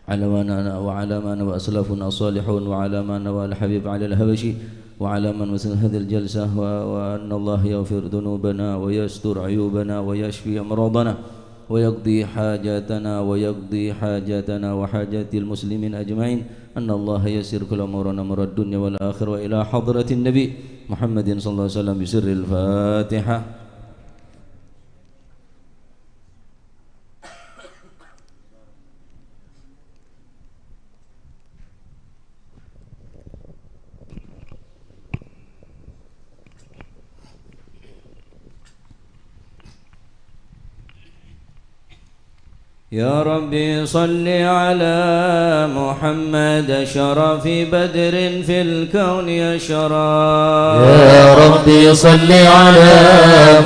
وعلى ما نوى أسلافنا الصالحون وعلى ما نوى الحبيب على الهبشي وعلى من مثل هذه الجلسة وأن الله يغفر ذنوبنا ويستر عيوبنا ويشفي أمراضنا ويقضي حاجاتنا وحاجات المسلمين أجمعين أن الله يسر كل أمورنا أمر الدنيا والآخرة وإلى حضرة النبي محمد صلى الله عليه وسلم بسر الفاتحة. يا ربي صل على محمد شرف بدر في الكون يا شرف. يا ربي صل على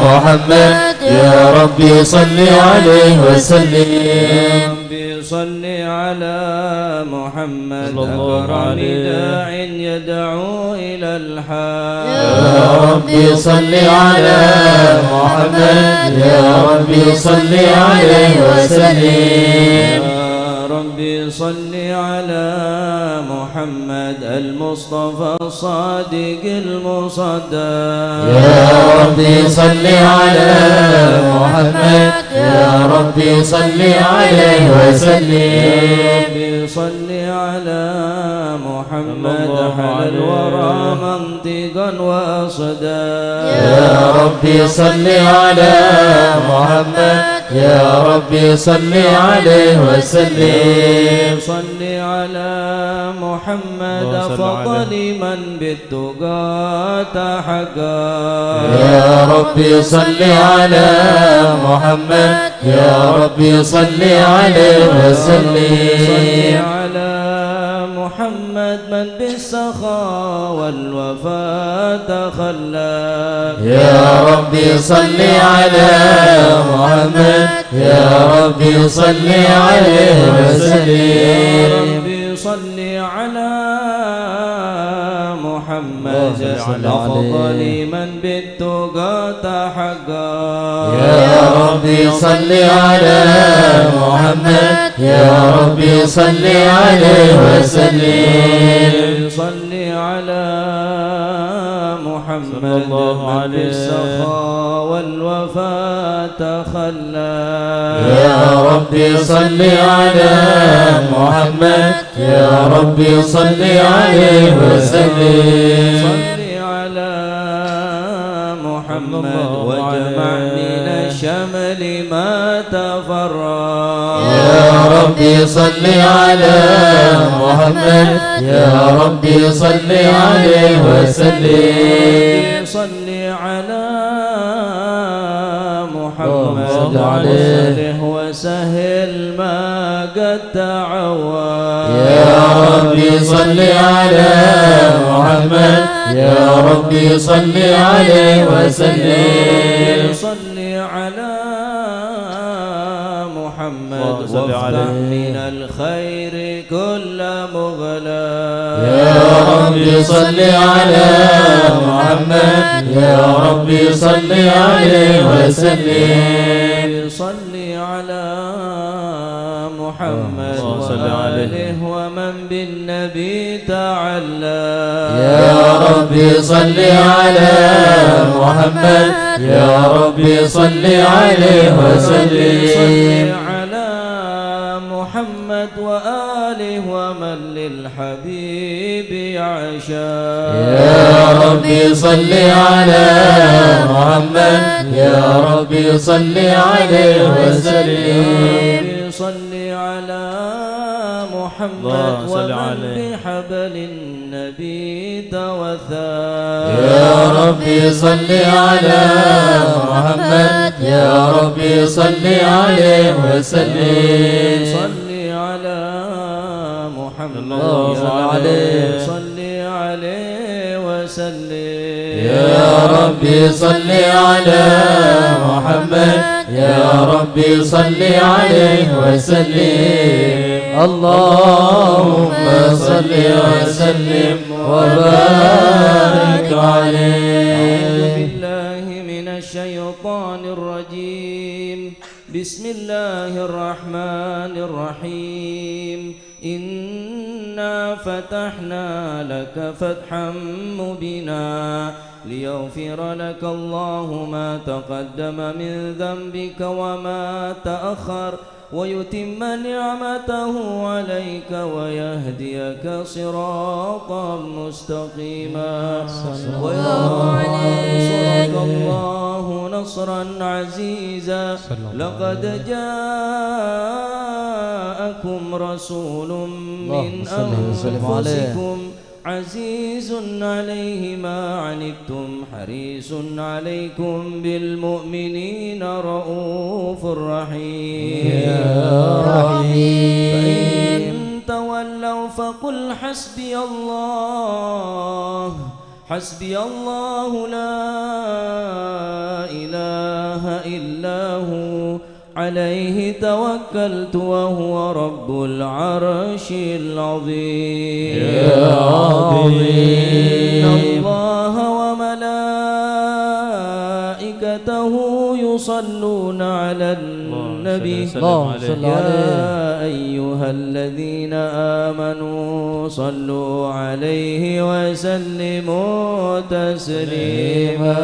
محمد يا ربي صل عليه وسلم. يا ربي صل على محمد أكرم داع يدعو إلى الحق. يا ربي صل على محمد يا ربي صل عليه وسلم. يا ربي صل على محمد المصطفى الصادق المصدق. يا ربي صل على محمد يا ربي صل عليه وسلم. يا ربي صل على محمد حل الورى منطقا وصدا. يا ربي صل على محمد يا ربي صل عليه وسلم. صل على محمد أفضل من بالتقى تحقق. يا ربي صل على محمد يا ربي صل عليه وسلم. صل على محمد من بالسخاء والوفاء تخلق. يا ربي صل على محمد يا ربي صل عليه وسلم. يا ربي صل على محمد أفضل من بالتقى تحقق. يا ربي صل على محمد يا ربي صل عليه وسلم. صل على محمد من بالسخاء والوفاء تخلق. يا ربي صل على محمد يا ربي صل عليه وسلم. صل على محمد واجمع من الشمل ما تفرق. يا ربي صل على محمد يا ربي صل عليه وسلم. صل على محمد وصله وسهل ما قد تعود. يا ربي صل على محمد يا ربي صل عليه وسلم. صل على محمد وافتح من الخير كل مغلق. يا ربي صل على محمد يا ربي صل عليه وسلم. صل على محمد وآله ومن بالنبي تعلق. يا ربي صل على محمد يا ربي صل عليه وسلم. صل على محمد وآله ومن للحبيب يعشق. يا ربي صل على محمد يا ربي صل عليه وسلم. صل على محمد ومن بحبل النبي توثق. يا ربي صل على محمد يا ربي صل عليه وسلم. صل على محمد صل عليه وسلم. يا ربي صل على محمد يا ربي صل عليه وسلم. اللهم صل وسلم وبارك عليه. أعوذ بالله من الشيطان الرجيم. بسم الله الرحمن الرحيم. فتحنا لك فتحا مبينا ليغفر لك الله ما تقدم من ذنبك وما تأخر ويتم نعمته عليك ويهديك صراطا مستقيما وينصرك الله نصرا عزيزا لقد جاءكم رسول من أنفسكم عزيز عليه ما عنتم حريص عليكم بالمؤمنين رؤوف رحيم فإن تولوا فقل حسبي الله لا إله إلا هو عليه توكلت وهو رب العرش العظيم يا عظيم إن الله وملائكته يصلون على النبي يا أيها الذين آمنوا صلوا عليه وسلموا تسليما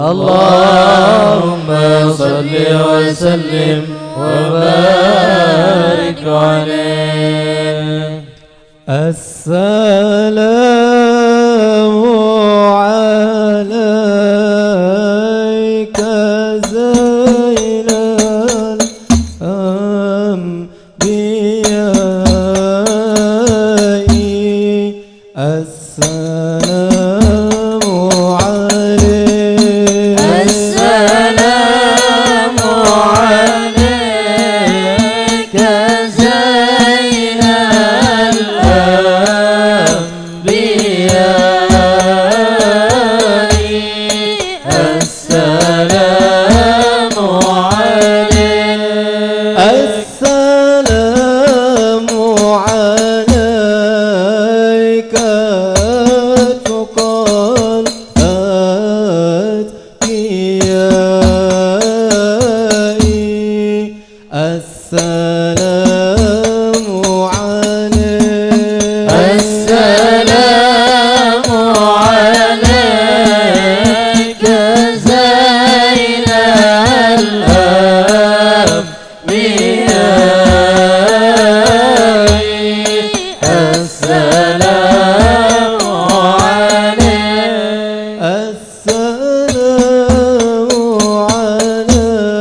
اللهم صل وسلم وبارك عليه. السلام عليك زين الأنبياء السلام عليك السلام عليك زين الأنبياء السلام عليك السلام عليك تقال أتقيائي السلام عليك السلام عليك زين الأنبياء السلام عليك السلام عليك السلام عليك السلام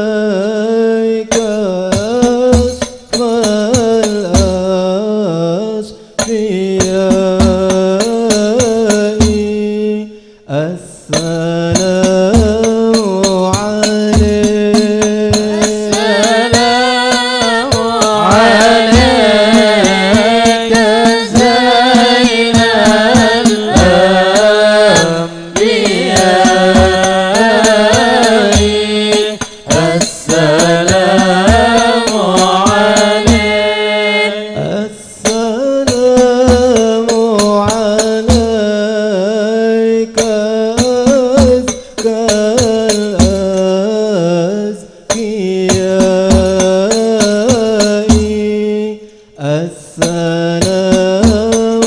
عليك زين الأنبياء السلام عليك السلام عليك أزكى الأزكياء السلام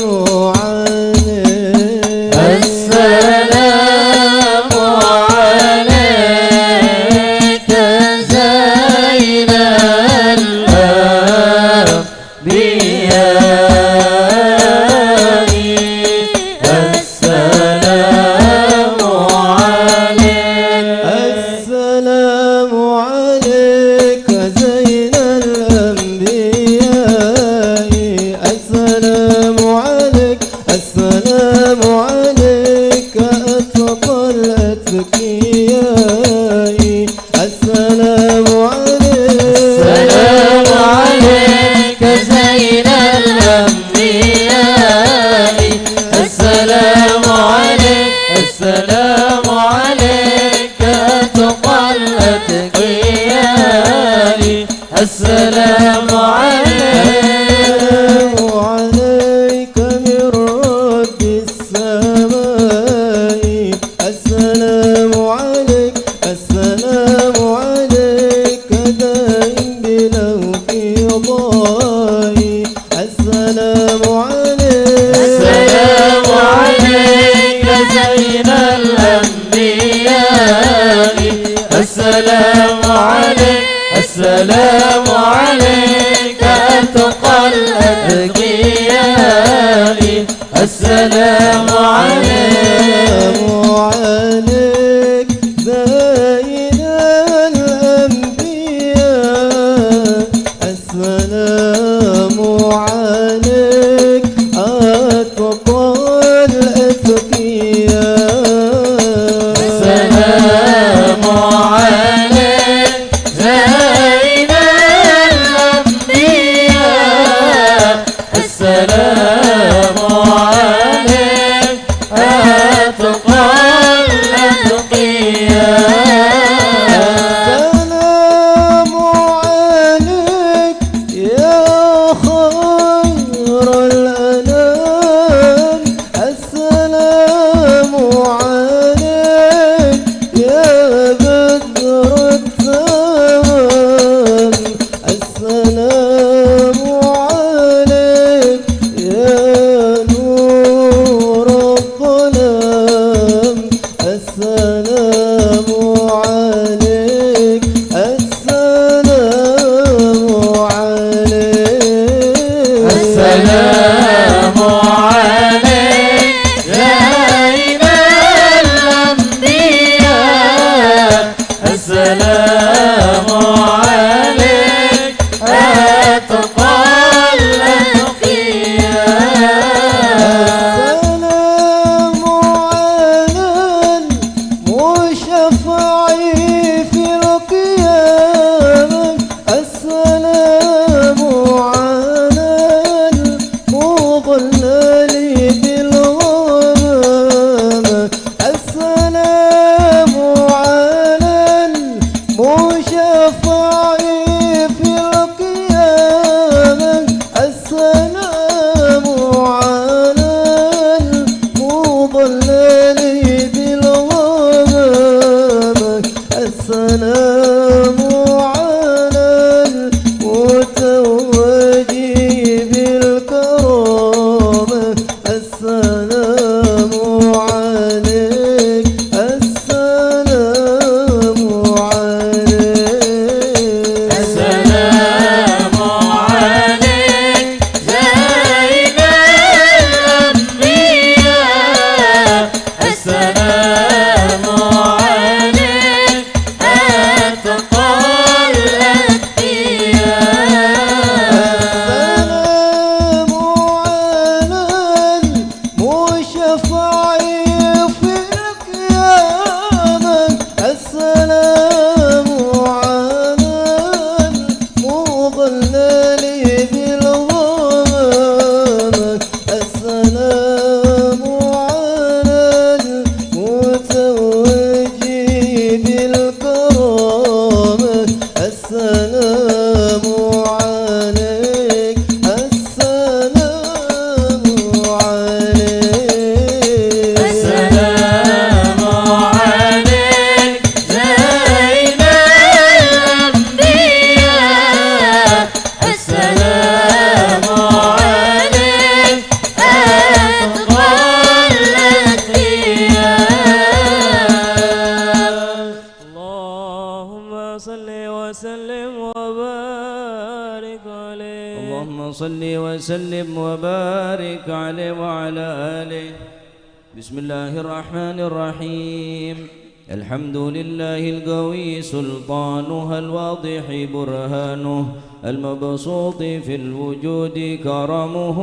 عليك السلام عليك زين الأنبياء السلام عليك السلام عليك زين الأنبياء السلام عليك السلام عليك أتقى الأتقياء السلام عليك السلام عليك زين الأنبياء السلام عليك أتقى الأتقياء السلام عليك زين الأنبياء السلام عليك أتقى الأتقياء السلام عليك يا خير الأنام السلام عليك يا بدر التمام السلام عليك يا نور الظلام السلام عليك السلام عليك السلام عليك زين الأنبياء السلام عليك أتقى الأتقياء السلام على المشفع في القيامة السلام على المضلل بالغمامة السلام على المشفع في القيامة السلام على المضلل بالغمامة السلام على المتوج بالكرامة السلام عليك السلام عليك السلام عليك زين الأنبياء السلام عليك أتقى الأتقياء السلام على المشفع صل وسلم وبارك عليه وعلى آله. بسم الله الرحمن الرحيم. الحمد لله القوي سلطانه الواضح برهانه المبسوط في الوجود كرمه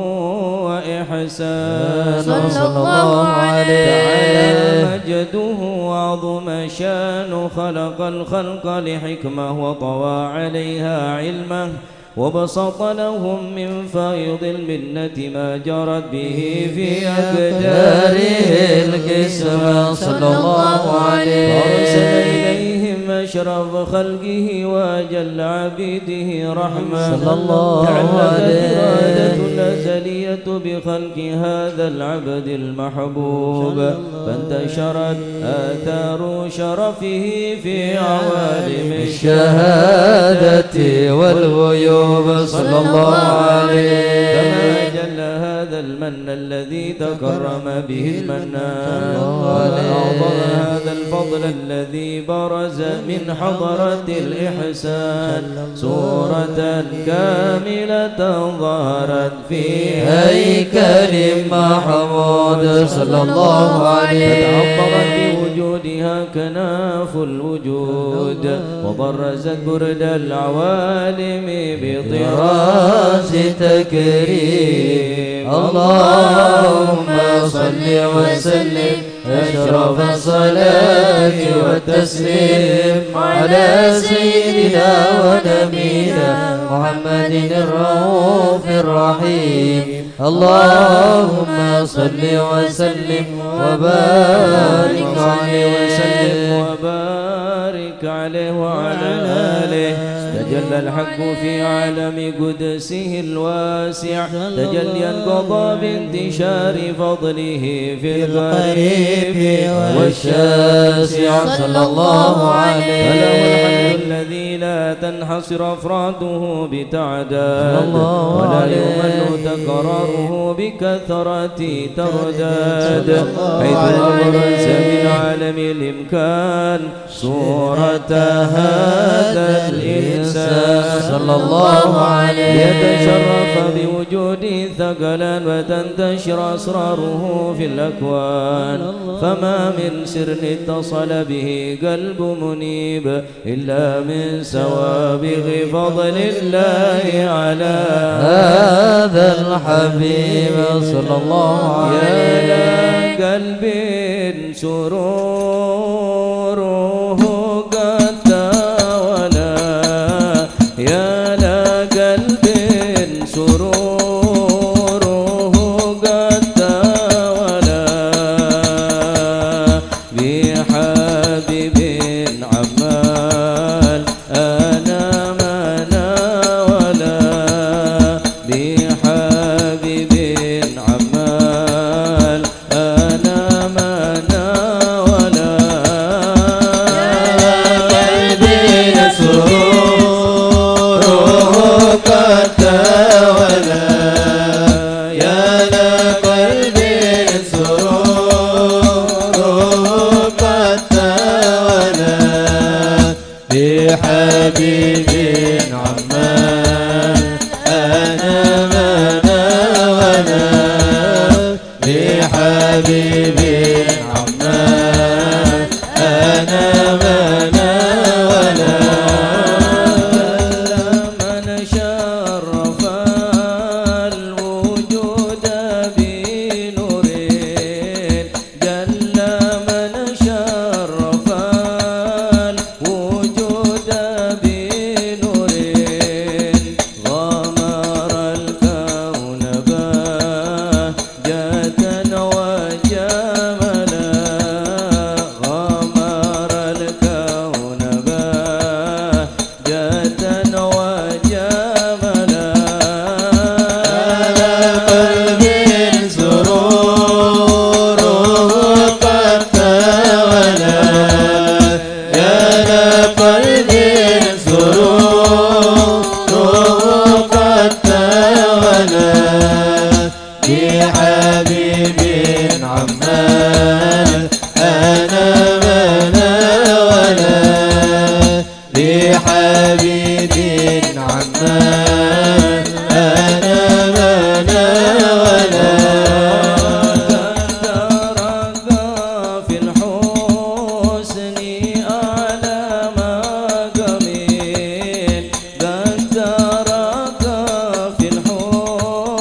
وإحسانه صلى الله عليه تعالى مجده وعظم شانه خلق الخلق لحكمة وطوى عليها علمه وبسط لهم من فيض المنة ما جرت به في أقداره القسمة صلى الله عليه وأرسل إليهم أشرف خلقه وأجل عبيده رحمة صلى الله عليه الإرادة الأزلية بخلق هذا العبد المحبوب فانتشرت آثار شرفه في عوالم الشهادة والغيوب صلى الله عليه. كما جل هذا المن الذي تكرم به المنان وأعظم هذا الفضل الذي برز من حضرة الإحسان صورة كاملة ظهرت في هيكل محمود صلى الله عليه. فتعطرت بوجود بها كناف الوجود وبرزت برد العوالم بطراز تكريم. اللهم صل وسلم أشرف الصلاة والتسليم على سيدنا ونبينا محمد الرؤوف الرحيم. اللهم صل وسلم وبارك عليه وعلى آله. تجلى الحق في عالم قدسه الواسع تجليا قضى بانتشار فضله في القريب والشاسع. صلى الله عليه فله الحمد الذي لا تنحصر أفراده بتعداد ولا يمل تكراره بكثرة ترداد حيث أبرز من عالم الإمكان صورة هذا الإنسان صلى الله عليه يتشرف بوجود ثقلا وتنتشر أسراره في الأكوان. فما من سر اتصل به قلب منيب إلا من سوابغ فضل الله على هذا الحبيب صلى الله عليه. يا قلب سروره قد تولى يا لقلب سروره قد تولى بحبيب عمال أنا ما ناولا بحبيب عمال أنا ما ناولا يا قلبي سروره قد تولى يا لقلبي سروره قد تولى بحبيب عمان أنا ما ناولا بحبيب عمان أنا ما ناولا من شرف الوجود بنور جل من شرف الوجود بنور غمر الكون بهجة وجملا غمر الكون بهجة وجملا على قلب سروره قد تولى يا لقلب سروره قد تولى بحبيب عمان أنا ما ناولا بحبيب عمان أنا ما ناولا ترك في الحسن أعلى مقامين قد ترك في الحسن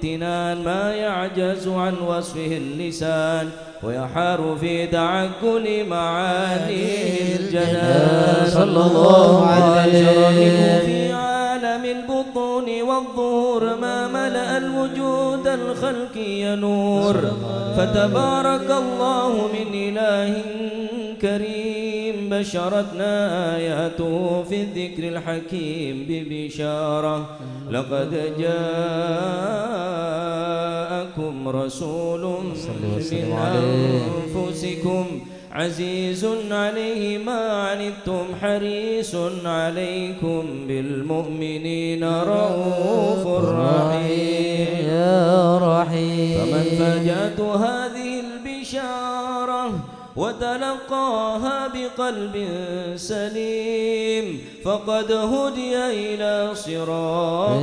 امتنان ما يعجز عن وصفه اللسان ويحار في تعقل معاني الجنان صلى الله عليه في عالم البطون والظهور ما ملأ الوجود الخلقي نور فتبارك الله من إله كريم بشرتنا آياته في الذكر الحكيم ببشارة لقد جاءكم رسول من أنفسكم عزيز عليه ما عنتم حريص عليكم بالمؤمنين رؤوف رحيم يا رحيم فمن فاجأته هذه البشارة وتلقاها بقلب سليم فقد هدي إلى صراط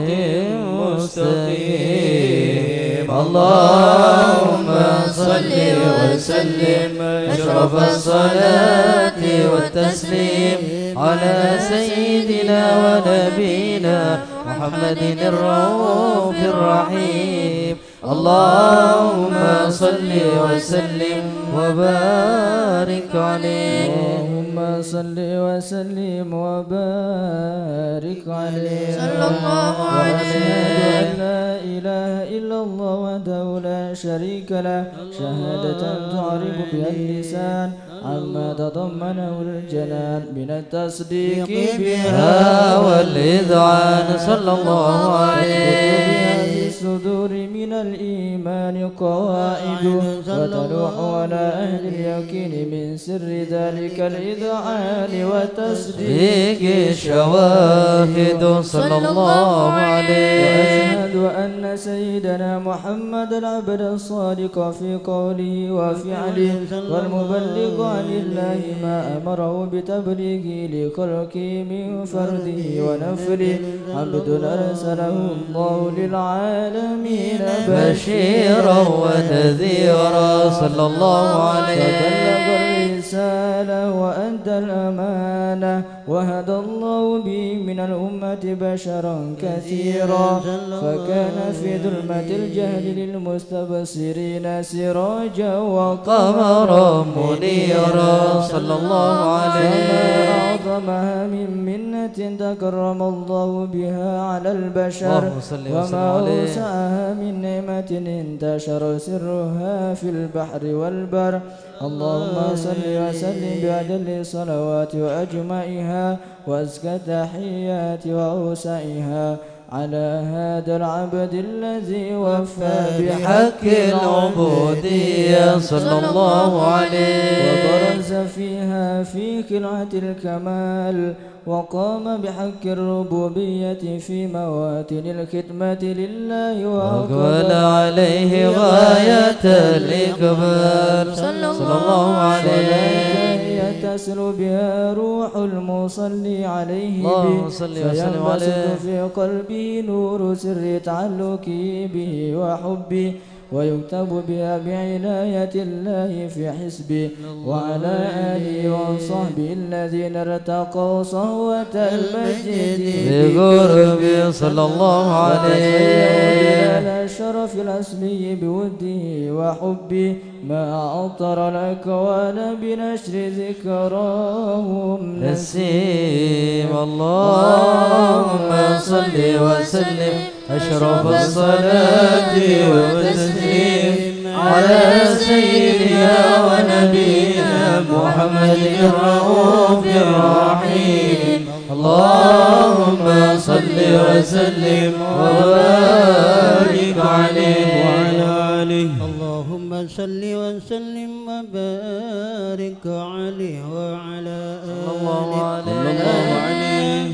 مستقيم اللهم صل وسلم أشرف الصلاة والتسليم على سيدنا ونبينا محمد الرؤوف الرحيم اللهم صل وسلم وبارك عليه اللهم صل وسلم وبارك عليه صلى الله عليه وأشهد أن لا إله إلا الله وحده لا شريك له شهادة تعرف بها اللسان عما تضمنه الجنان من التصديق بها والإذعان صلى الله عليه في الصدور من الإيمان قواعد وتلوح على أهل اليقين من سر ذلك الإذعان وتصديق الشواهد صلى الله عليه وأشهد أن سيدنا محمد العبد الصادق في قوله وفعله والمبلغ عن الله ما أمره بتبليغه لخلقه من فرده ونفله عبد أرسله الله للعالمين بشيرا ونذيرا صلى الله عليه فبلغ الرسالة وأدى الأمانة وهدى الله به من الأمة بشرا كثيرا فكان في ظلمة الجهل للمستبصرين سراجا وقمرا منيرا صلى الله عليه أعظمها من منة تكرم الله بها على البشر وما أوسعها من نعمة انتشر سرها في البحر والبر اللهم صل وسلم بأجل الصلوات وأجمعها وأزكى التحيات وأوسعها على هذا العبد الذي وفى بحق العبودية صلى الله عليه وبرز فيها في خلعة الكمال وقام بحق الربوبية في مواتن الخدمة لله وأقبل عليه غاية الإقبال صلى الله عليه يتصل بها روح المصلي عليه اللهم صل وسلم عليه في قلبه نور سر تعلقه به وحبه ويكتب بها بعناية الله في حسبه وعلى آله وصحبه الذين ارتقوا صهوة المسجد بقربه صلى الله عليه على الشرف الأصلي بوده وحبه ما أعطر الأكوان بنشر ذكراهم نسيم اللهم صل وسلم أشرف الصلاة والتسليم على سيدنا ونبينا محمد الرؤوف الرحيم اللهم صل وسلم وبارك عليه وعلى آله اللهم صل وسلم وبارك عليه وعلى آله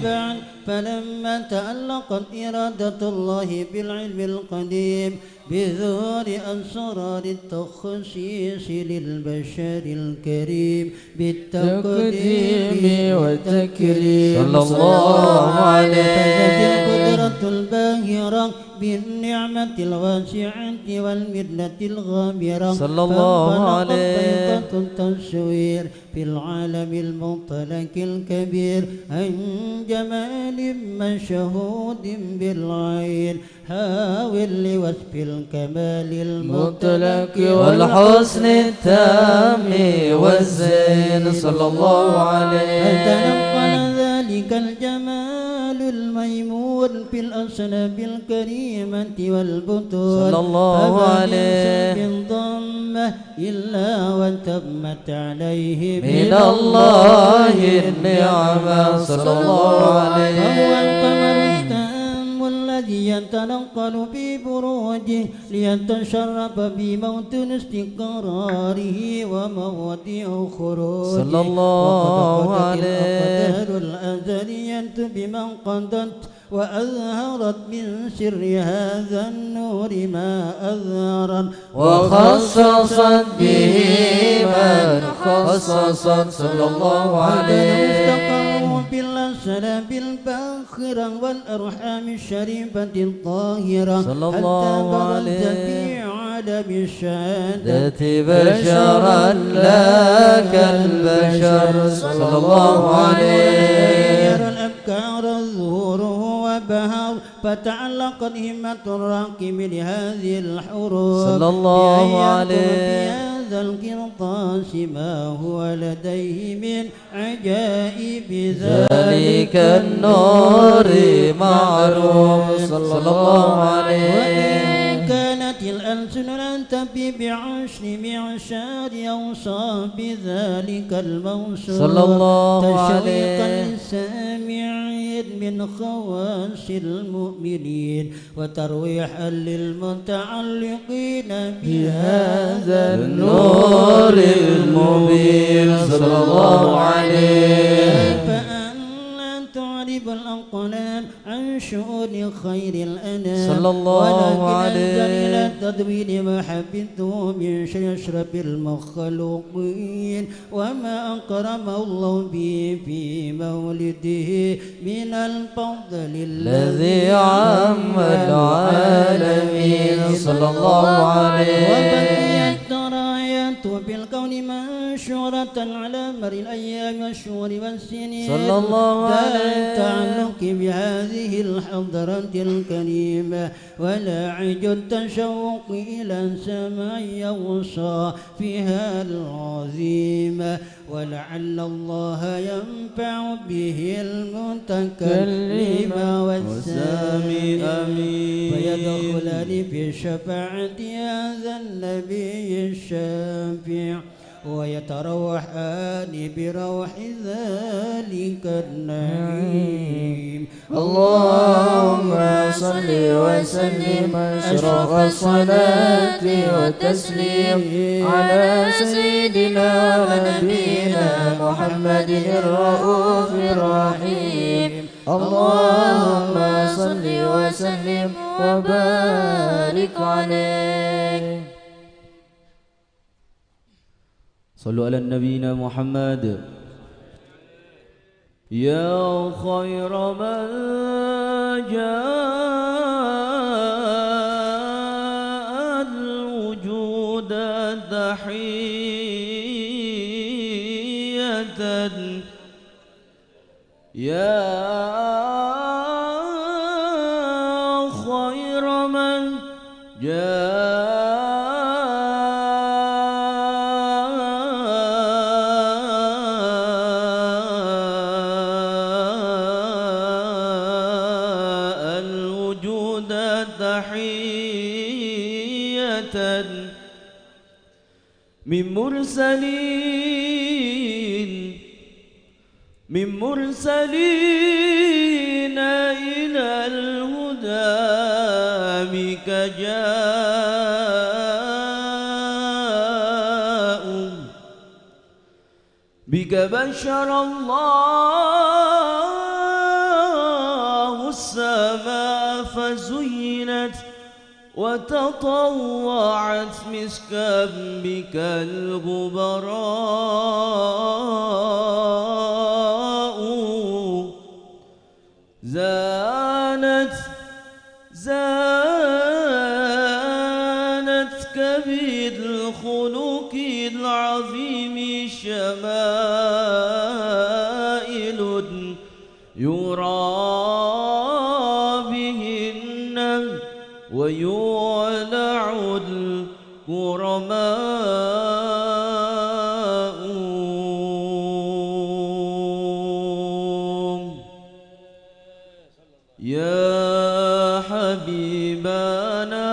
بعد فلما تألقت إرادة الله بالعلم القديم بظهور أسرار التخصيص للبشر الكريم بالتقديم والتكريم صلى الله عليه القدرة الباهرة بالنعمة الواسعة والمنة الغامرة صلى الله عليه طريقة التصوير في العالم المطلق الكبير عن جمال مشهود بالعين حاول لوصف الكمال المطلق والحسن التام والزين صلى الله عليه فتنقل ذلك الجمال الميمون في الأصناف الكريمة والبطون صلى الله عليه فما ضمة إلا وتمت عليه من الله النعمة صلى الله عليه فهو القمر التام الذي يتنقل ببروجه ليتشرف بموطن استقراره وموضع خروجه صلى الله وقد عليه الأقدار الأزلية بمن قضت وأظهرت من سر هذا النور ما أظهرت وخصصت به من خصصت صلى الله عليه مستقر في الأسلاب الباخرة والأرحام الشريفة الطاهرة صلى الله عليه في عالم الشهادة ذات بشرا لا كالبشر صلى الله عليه يرى الأبكار ظهوره وبهر فتعلقت همة الراكب لهذه الحروف صلى الله عليه هذا القرطاس ما هو لديه من عجائب ذلك النور معروف صلى الله عليه وإن كانت الألسن لن تبي بعشر معشار أوصاف بذلك الموصوف صلى الله تشويقا عليه للسامعين من خواص المؤمنين وترويحا للمتعلقين بهذا النور المبين صلى الله عليه فأن تعرب الأقلام عن شؤون خير الأنام صلى الله عليه ولكن أنزل إلى تدوين ما حفظته من أشرف المخلوقين وما أكرمه الله به في مولده من الفضل الذي عم العالمين صلى الله عليه وبقيت درايات بالكون منشورة على مر الأيام والشهور والسنين صلى الله عليه التعلق بهذه الحضرة الكريمة ولا عج التشوق إلى سماء يوصى فيها العظيمة ولعل الله ينفع به المتكلم والسامع آمين ويدخلان في شفاعة هذا النبي الشافع ويتروحان بروح ذلك النعيم اللهم صل وسلم أشرف الصلاة والتسليم على سيدنا ونبينا محمد الرؤوف الرحيم اللهم صل وسلم وبارك عليه. صلوا على نبينا محمد. يا خير من جاء الوجود تحية يا خير من من مرسلين إلى الهدى بك جاءوا بك بشر الله السماء فزينت وتطوعت مسكا بك الغبراء زانت بالخلق العظيم شمائل يرى بهن ويولع الكرماء يا حبيبنا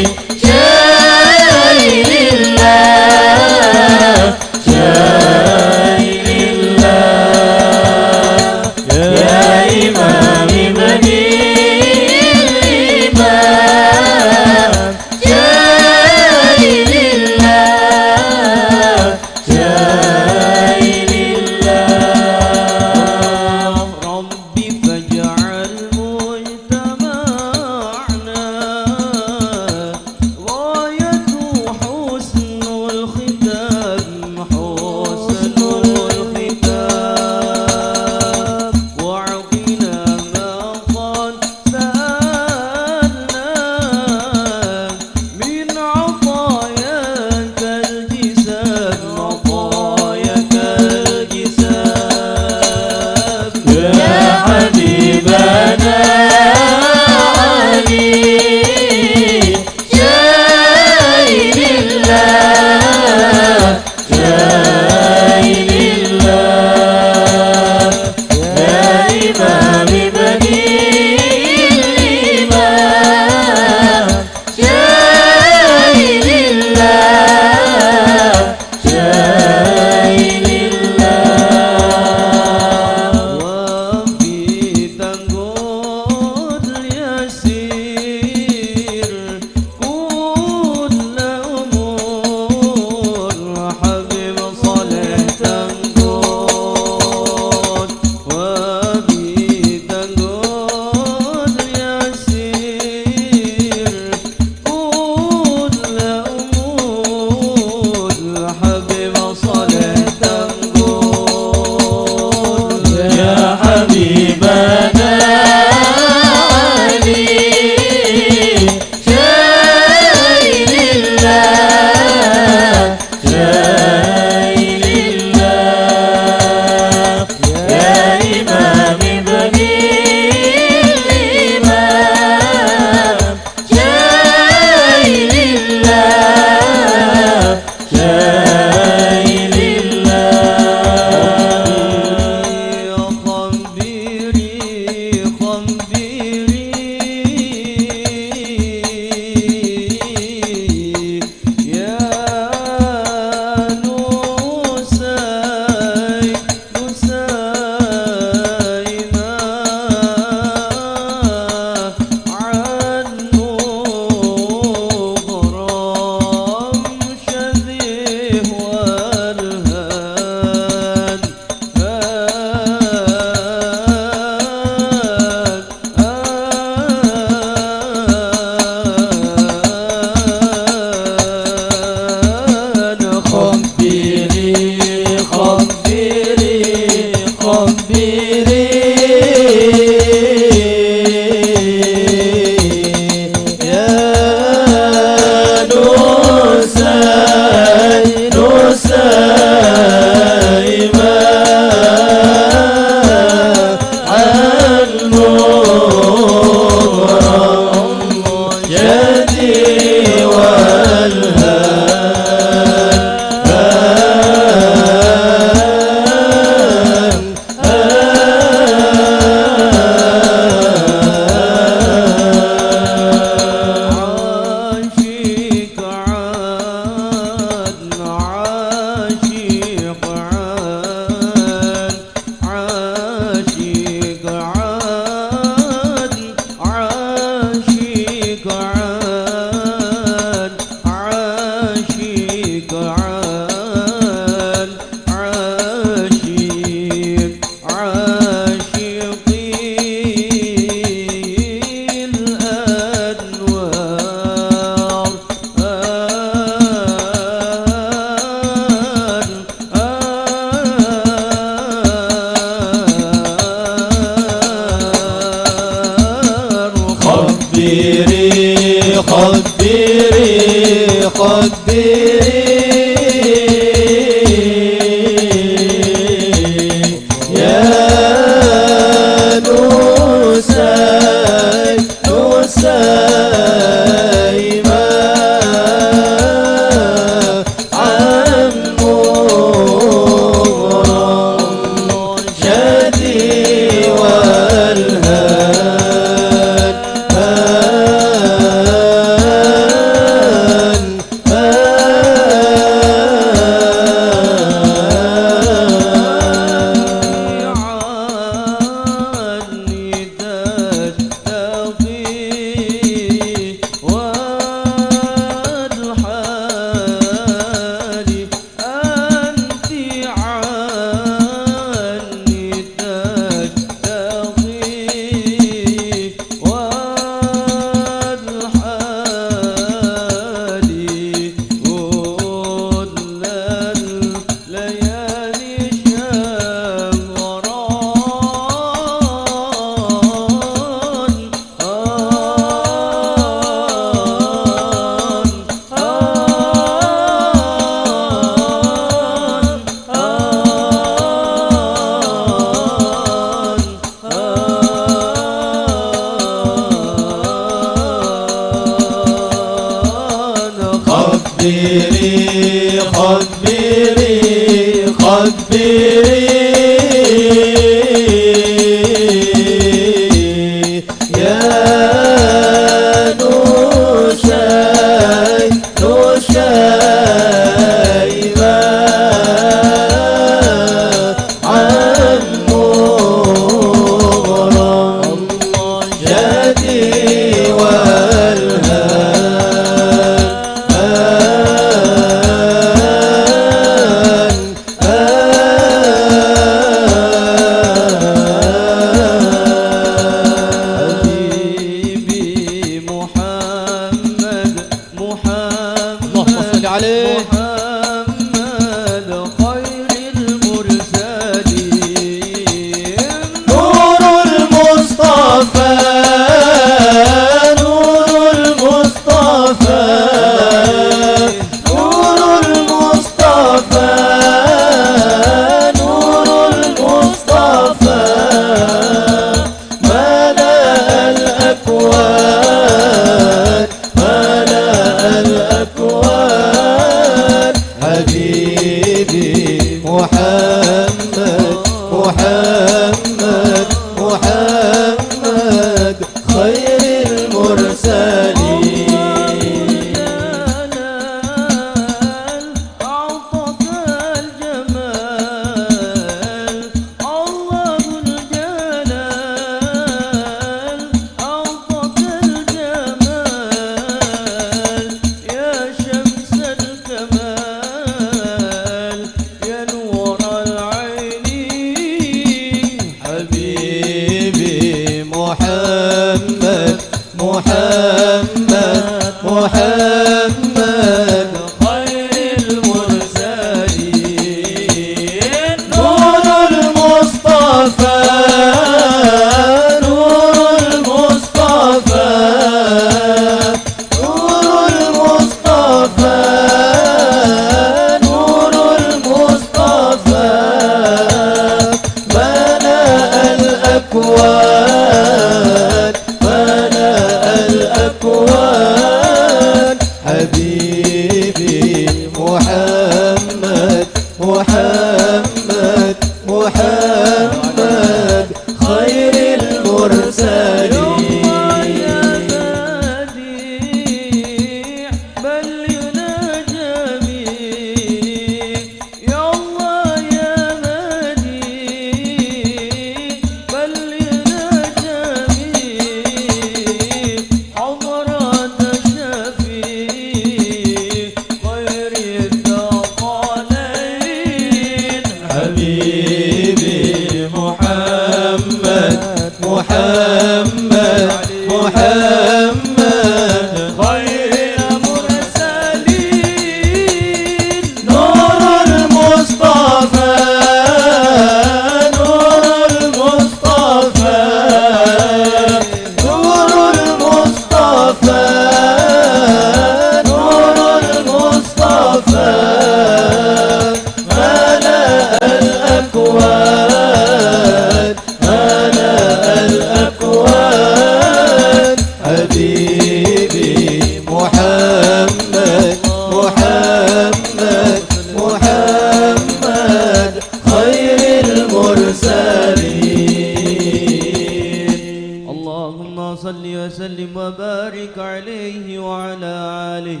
وآله.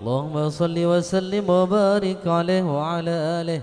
اللهم صل وسلم وبارك عليه وعلى آله.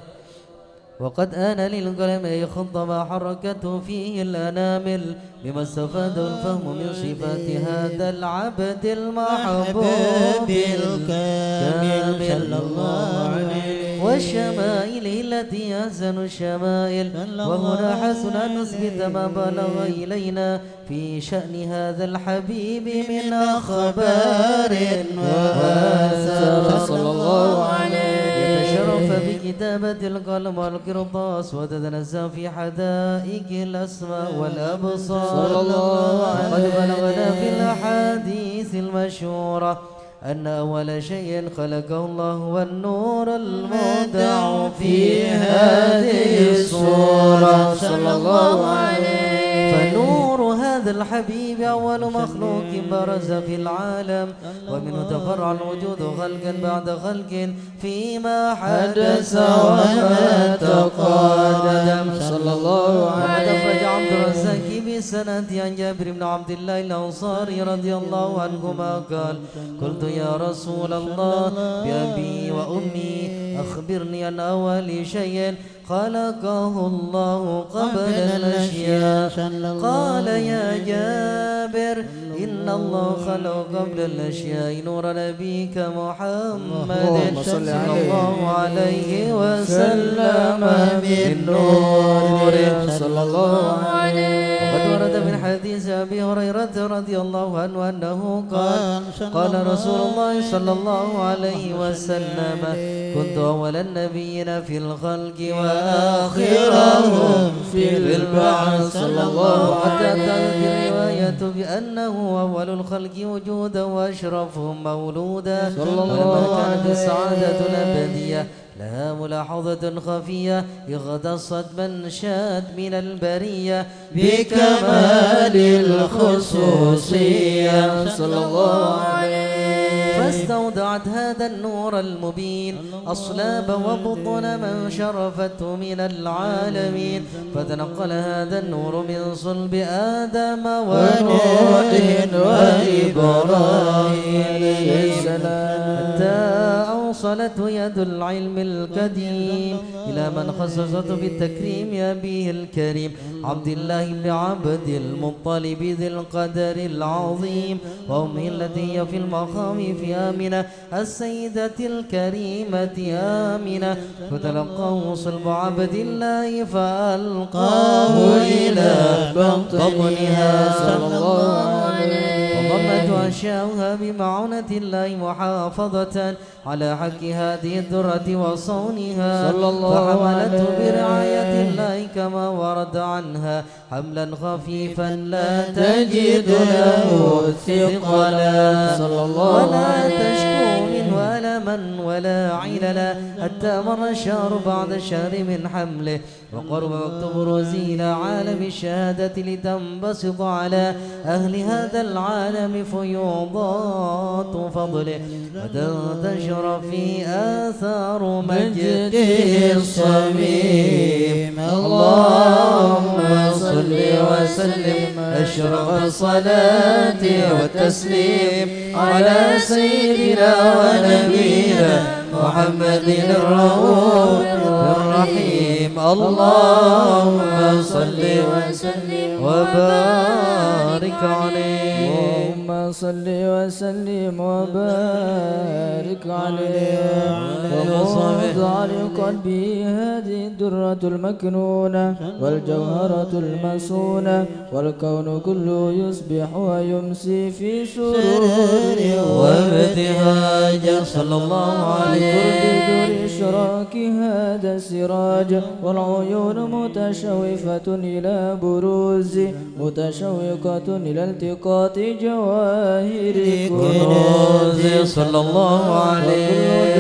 وقد آن للقلم أن يخط ما حركته فيه الأنامل بما استفاد الفهم من صفات هذا العبد المحبوب الكامل صلى الله عليه والشمائل التي أحسن الشمائل. وهنا حسن أن نثبت ما بلغ إلينا في شأن هذا الحبيب من أخبار وآثار صلى الله عليه. يتشرف بكتابة القلم والقرطاس وتتنزه في حدائق الأسماء والأبصار صلى الله عليه. وقد بلغنا في الأحاديث المشهورة أن أول شيء خلقه الله هو النور المودع في هذه الصورة صلى الله عليه. فنور هذا الحبيب أول مخلوق برز في العالم، ومنه تفرع الوجود خلقا بعد خلق فيما حدث وما تقدم صلى الله عليه. أخرج عبد الرزاق بسند عن جابر بن عبد الله الأنصاري رضي الله عنهما قال: قلت يا رسول الله بأبي وأمي أخبرني عن أول شيء خلقه الله قبل الأشياء. قال يا جابر إن الله خلق قبل الأشياء نور نبيك محمد صلى الله عليه وسلم بالنور صلى الله عليه. وقد ورد من حديث أبي هريرة رضي الله عنه أنه قال: قال رسول الله صلى الله عليه وسلم: كنت أول النبيين في الخلق وآخرهم في البعث صلى الله عليه. حتى تأتي الرواية بأنه أول الخلق وجودا وأشرفهم مولودا. ولما كانت السعادة الأبدية لها ملاحظة خفية اختصت من شاد من البرية بكمال الخصوصية صلى الله عليه. فاستودعت هذا النور المبين أصلاب وبطن من شرفته من العالمين، فتنقل هذا النور من صلب آدم ونوح وإبراهيم حتى أوصلته يد العلم القديم إلى من خصصته بالتكريم أبيه الكريم عبد الله بن عبد المطلب ذي القدر العظيم، وأمه التي هي في المقام في آمنة السيدة الكريمة آمنة. فتلقاه صلب عبد الله فألقاه إلى بطنها صلى الله عليه. وضمت أشياؤها بمعونة الله محافظة على حق هذه الذرة وصونها، فحملته برعاية الله كما ورد عنها حملا خفيفا لا تجد له ثقلا ولا تشكو منه ألما ولا عللا، حتى مر الشهر بعد الشهر من حمله وقرب وقت بروزه إلى عالم الشهادة لتنبسط على أهل هذا العالم فيوضات فضله وتنتشر في آثار مجده الصميم. اللهم صل وسلم أشرف الصلاة والتسليم على سيدنا ونبينا محمد الرؤوف الرحيم. اللهم صل وسلم وبارك عليه. اللهم صل وسلم وبارك عليه. وموضع لقلبه هذه الدرة المكنونة والجوهرة المسونة، والكون كله يصبح ويمسي في سرور وابتهاج صلى الله عليه. قرب دور إشراك هذا السراج، والعيون متشوفة إلى بروز متشوقة إلى التقاط جواهر كنوز صلى الله عليه. وكل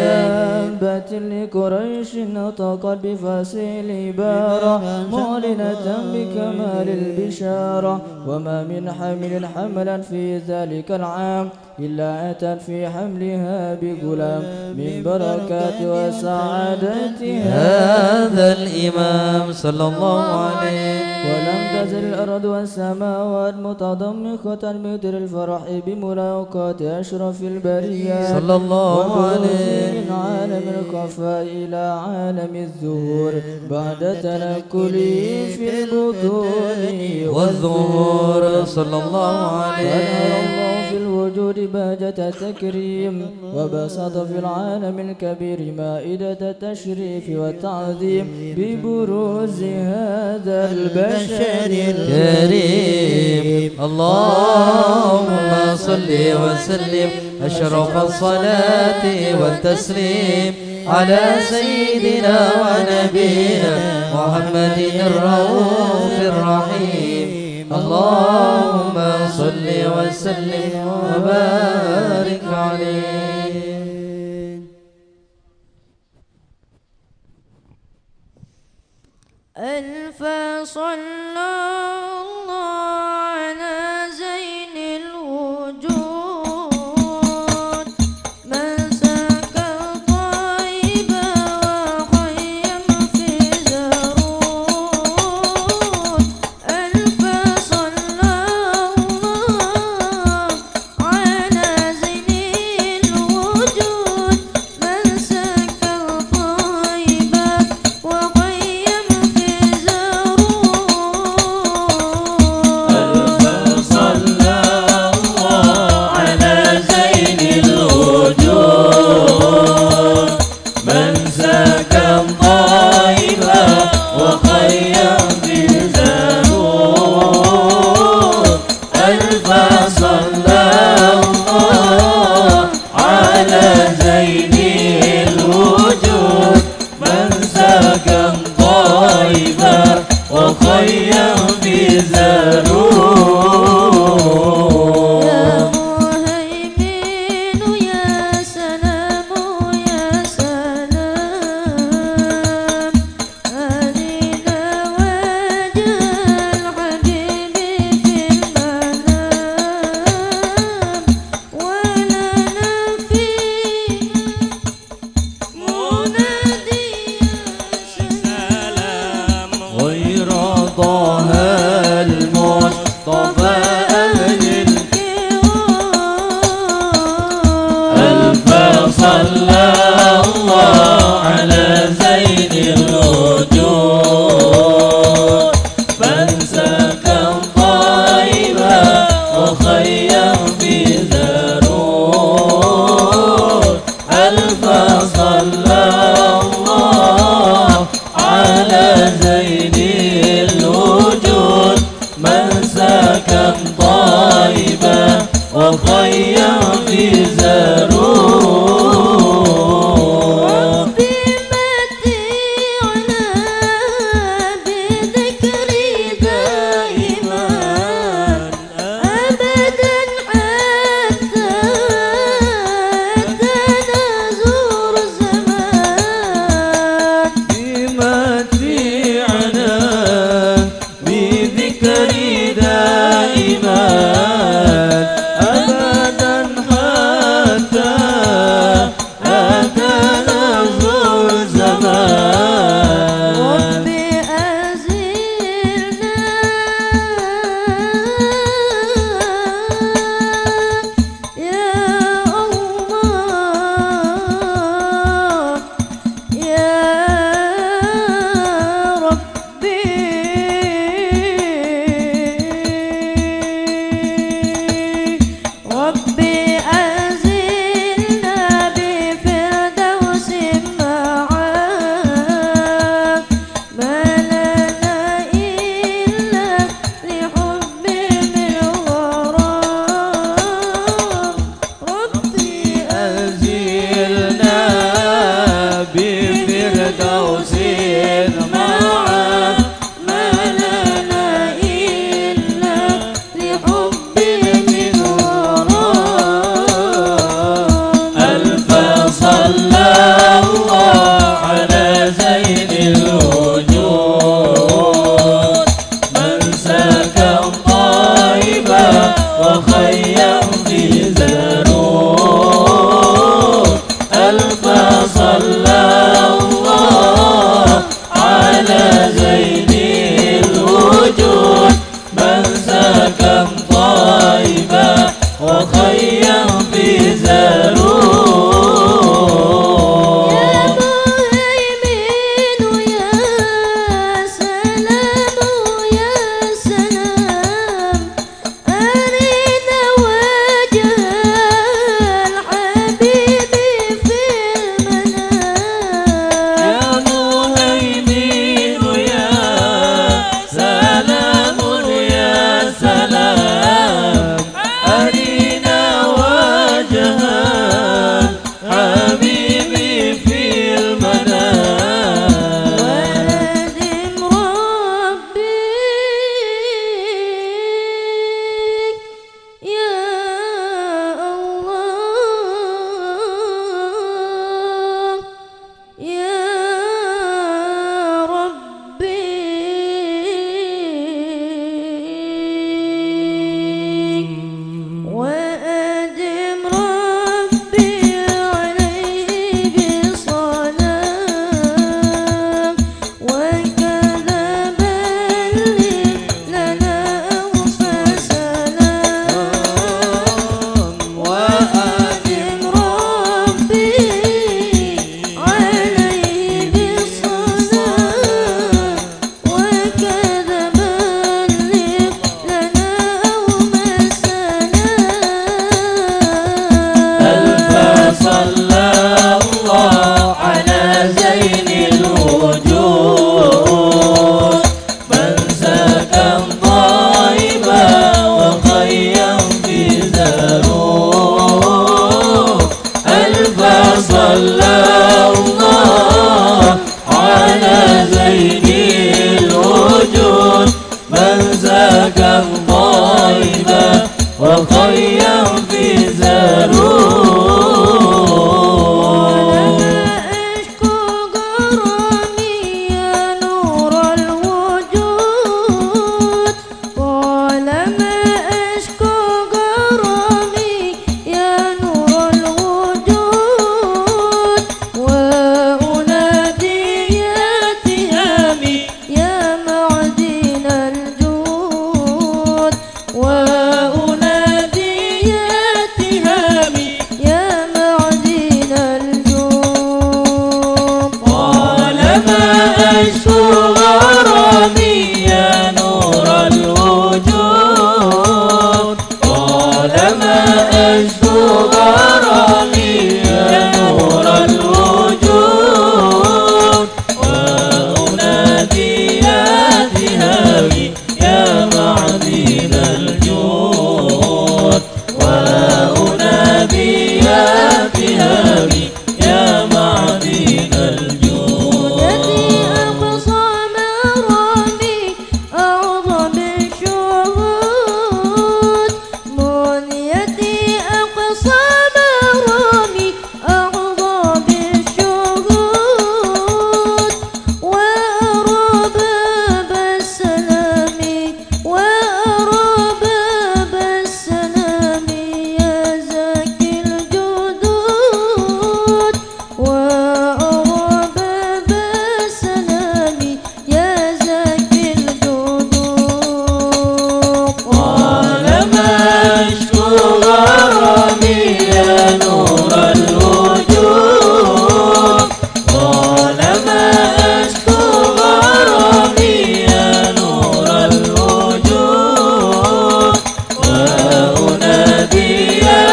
دابة لقريش نطقت بفصيح العبارة معلنة بكمال البشارة، وما من حمل حملا في ذلك العام إلا أتت في حملها بغلام من بركات وسعادة هذا الإمام صلى الله عليه. ولم تنازل الأرض والسماوات متضمخة بمدر الفرح بملاقاة أشرف البريات صلى الله عليه من عالم الخفاء إلى عالم الظهور بعد تنكله في البطون والظهور صلى الله عليه. فأنهر الله في الوجود بهجة التكريم وبسط في العالم الكبير مائدة التشريف والتعظيم ببروز هذا البشر الكريم. اللهم صل وسلم أشرف الصلاة والتسليم على سيدنا ونبينا محمد الرؤوف الرحيم. اللهم صل وسلم وبارك عليه. ألف صلى الله على زين الوجود من سكى طيبا وخيم في زرود. ألف صلى الله على زين الوجود من سكى طيبا وخيم في أبدا حتى تنازل صلى الله على زين الوجود من زكى الطيبة وقيم في زارون أشكو غرامي يا نور الوجود طالما أشكو غرامي يا نور الوجود وأنادي يا تهامي يا معدن الجود وأنادي يا تهامي يا معدن الجود طالما أشكو غرامي يا نور الوجود طالما أشكو غرامي يا نور الوجود وأنادي يا تهامي يا معدن الجود وأنادي يا تهامي يا معدن الجود الذي أقصى مرامي أعظم الشهود منيتي أقصى مرامي أعظم الشهود وأرباب السلام وأرباب السلام يا زكي الجدود وأرباب السلام يا زكي الجدود طالما أشكو غرامي يا نور الوجود طالما أشكو غرامي يا نور الوجود وأنادي يا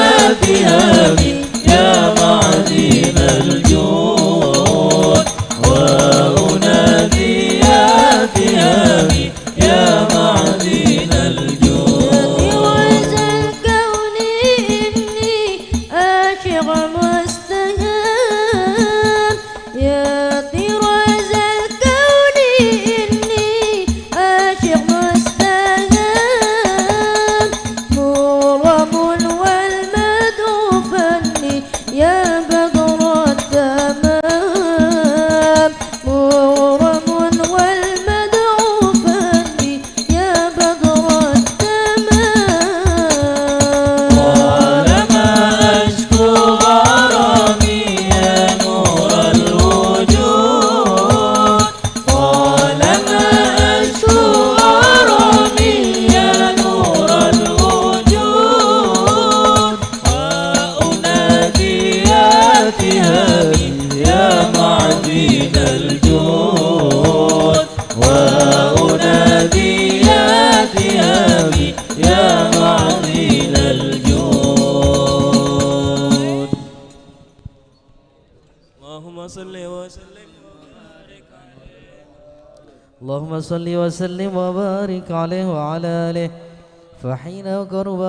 تهامي يا معدن الجود وأنادي يا تهامي يا معدن الجود طراز الكون إني عاشق مستهام يا طراز الكون إني عاشق مستهام مغرم والمدعو فني يا بدر التمام مغرم والمدعو فني يا بدر التمام طالما أشكو غرامي يا نور الوجود طالما أشكو غرامي يا نور الوجود وأنادي يا تهامي يا معدن الجود وأنادي يا تهامي يا معدن الجود اللهم صل وسلم وبارك عليه اللهم صل وسلم وبارك عليه وعلى آله فحين قرب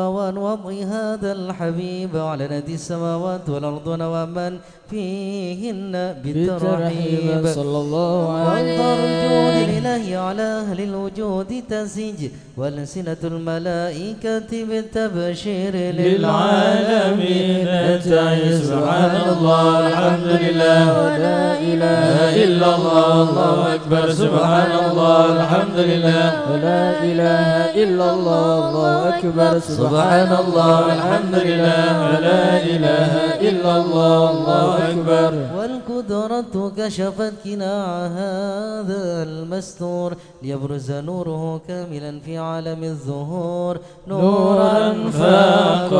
وضع هذا الحبيب على ندي السماوات والأرض ومن فيهن بالترحيب صلى الله عليه وأنظر الجود الإله على أهل الوجود تزيج والسنة الملائكة بالتبشير للعالمين نتعي سبحان الله الحمد لله لا إله إلا الله الله أكبر سبحان الله الحمد لله لا إله إلا الله الله أكبر سبحان الله الحمد لله لا إله إلا الله الله أكبر والقدرة كشفت كناع هذا المستور ليبرز نوره كاملا في عالم الظهور نورا فاق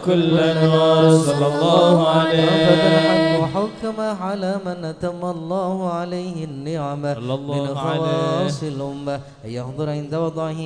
كل نور صلى الله عليه الحق حكم على من أتم الله عليه النعمة من خواص الأمة أن يحضر عند وضعه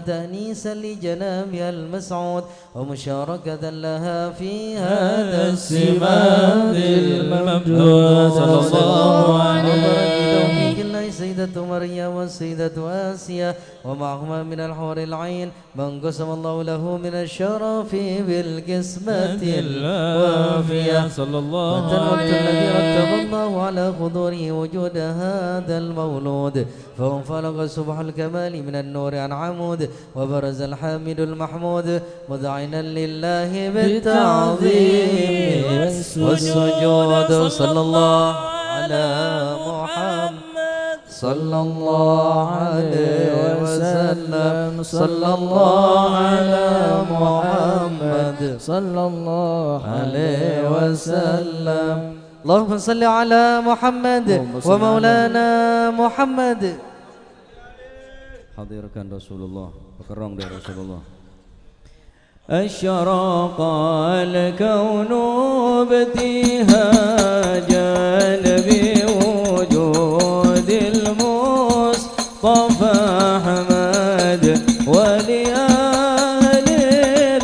تأنيسا لجنابها المسعود ومشاركة لها في هذا السماد الممدود صلى الله عليه بتوفيق الله سيدة مريم والسيدة آسيا ومعهما من الحور العين من قسم الله له من الشرف بالقسمة الوافية صلى الله وتنوت الذي على حضوره وجود هذا المولود فانفلق صبح الكمال من النور عن عمود وبرز الحامد المحمود مذعنا لله بالتعظيم والسجود صلى الله على محمد صلى الله عليه وسلم صلى الله على محمد صلى الله عليه وسلم اللهم صل على محمد ومولانا محمد. Hadirkan Rasulullah, berkerong dari Rasulullah. أشرق الكون ابتهاجا بوجود المصطفى أحمد ولأهل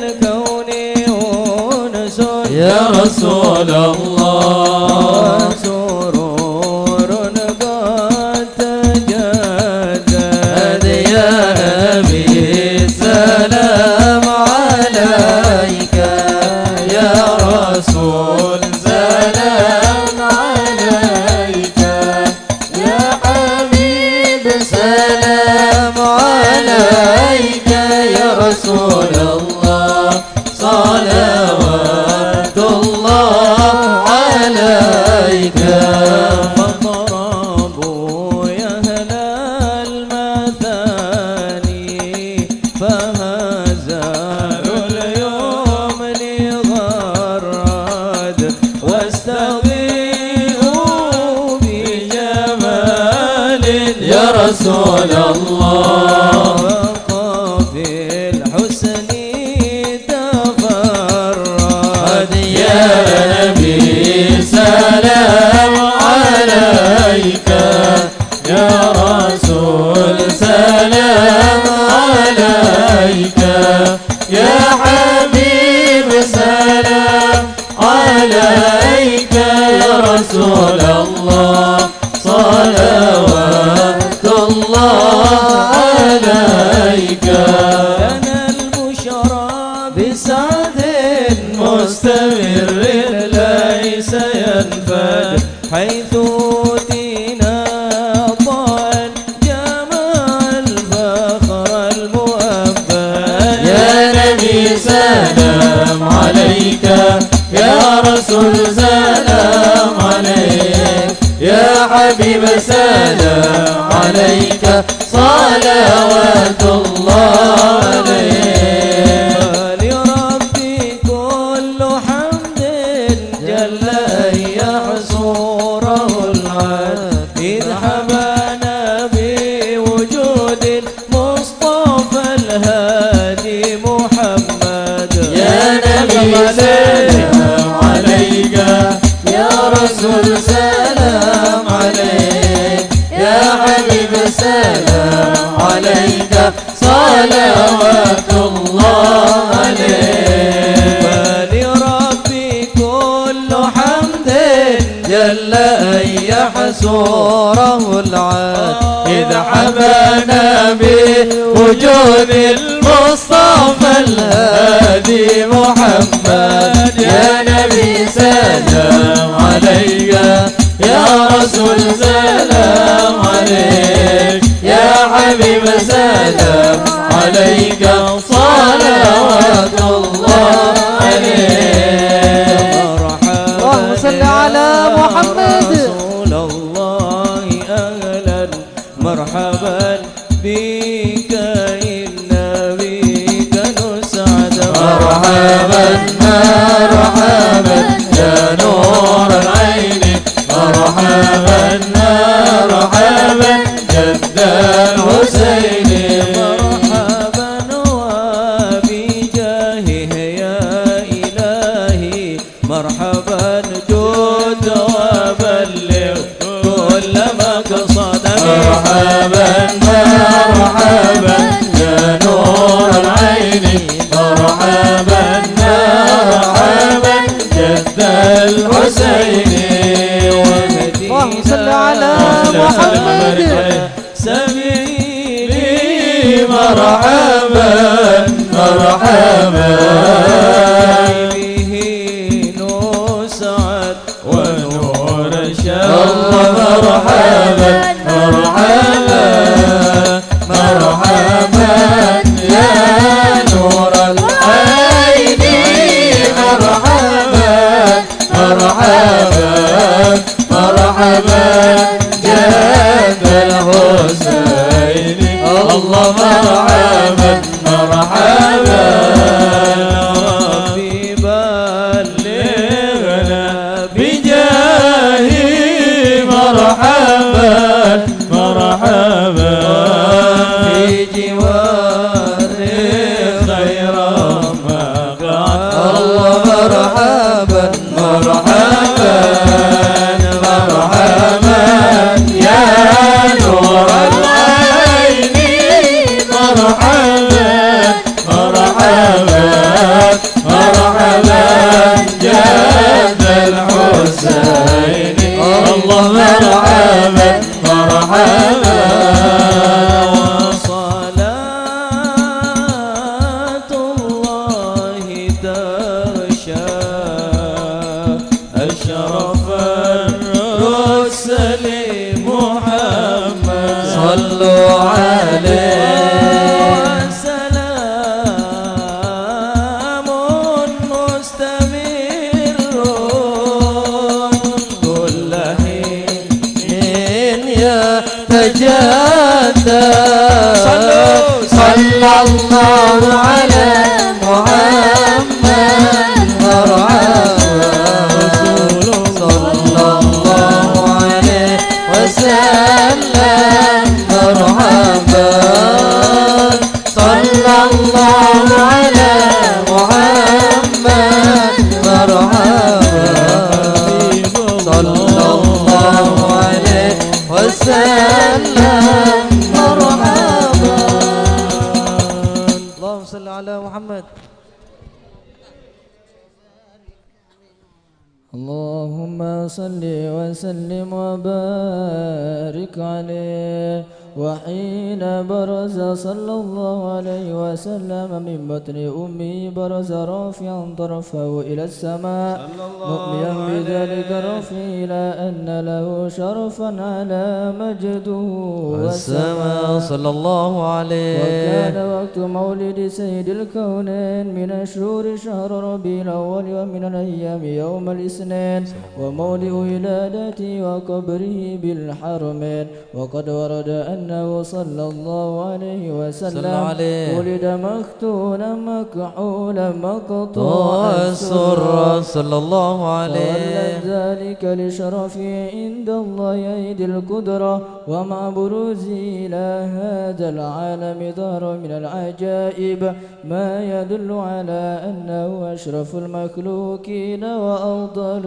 الكون أنس يا رسول الله سرور قد تجدد يا نبي السلام عليك يا رسول سلام عليك يا حبيب سلام عليك يا رسول الله صلوات الله عليك فضربوا يا أهل المثاني فهزلوا اليمن غرد واستضيئوا بجمال يا رسول الله وفي الحسن تفرد يا نبي سلام عليك يا رسول سلام عليك يا حبيب سلام عليك يا رسول الله صلوات الله عليك أنا البشرى بسعد مستمر ليس ينفد حيث أوتينا طال جمع الفخر المؤبد يا نبي سلام عليك يا رسول سلام عليك يا حبيب سلام عليك صلوات الله عليك لربي كل حمد جل أن يحصره العد إذ حبانا بوجود المصطفى الهادي محمد يا نبي سلام عليك يا رسول سلام عليك يا حبيب سلام عليك صلوات الله عليك فلربي كل حمد جل أن يحصره العاد إذ حبانا بوجود المصطفى الهادي محمد يا نبي سلام عليك يا رسول سلام عليك يا حبيب سلام عليك صلوات الله عليك اللهم صل على محمد رسول الله أهلا مرحبا بك إن بك نسعد مرحبا مرحبا يا نور العين مرحبا مرحبا جد الحسين مرحبا وبجاهه يا إلهي مرحبا جود وبلغ كل مقصد مرحبا مرحبا يا نور العين مرحبا مرحبا جد الحسين اللهم صل على محمد سبيلي مرحبا مرحبا به نسعد ونور شاء مرحبا جد الحسين الله مرحبا مرحبا ربي بلغنا بجاهه مرحبا مرحبا في جوار خير مقعد الله مرحبا مرحبا مرحبا يا نور العين مرحبا مرحبا مرحبا جد الحسين الله مرحبا مرحبا وصلاة الله تغشى أشرف الرسل محمد صلوا عليه وسلام مستمر كل حين يتجدد صلى الله على محمد مرحبا صلى الله عليه وسلم مرحبا صلى الله على محمد مرحبا صلى الله عليه وسلم مرحبا اللهم صل على محمد اللهم صل وسلم وبارك عليه وحين برز صلى الله عليه وسلم من بطن أمه برز رافعا طرفه إلى السماء مؤمنا بذلك الرفع إلى أن له شرفا على مجده والسماء صلى الله عليه وكان وقت مولد سيد الكونين من الشهور شهر ربيع الأول ومن الأيام يوم الاثنين وموضع ولادته وقبره بالحرمين وقد ورد أنه صلى الله عليه وسلم ولد مختونا مكحولا مقطوع السر صلى الله عليه ذلك لشرفه عند الله عيد القدرة ومع بروزه إلى هذا العالم ظهر من العجائب ما يدل على أنه أشرف المخلوقين وأفضل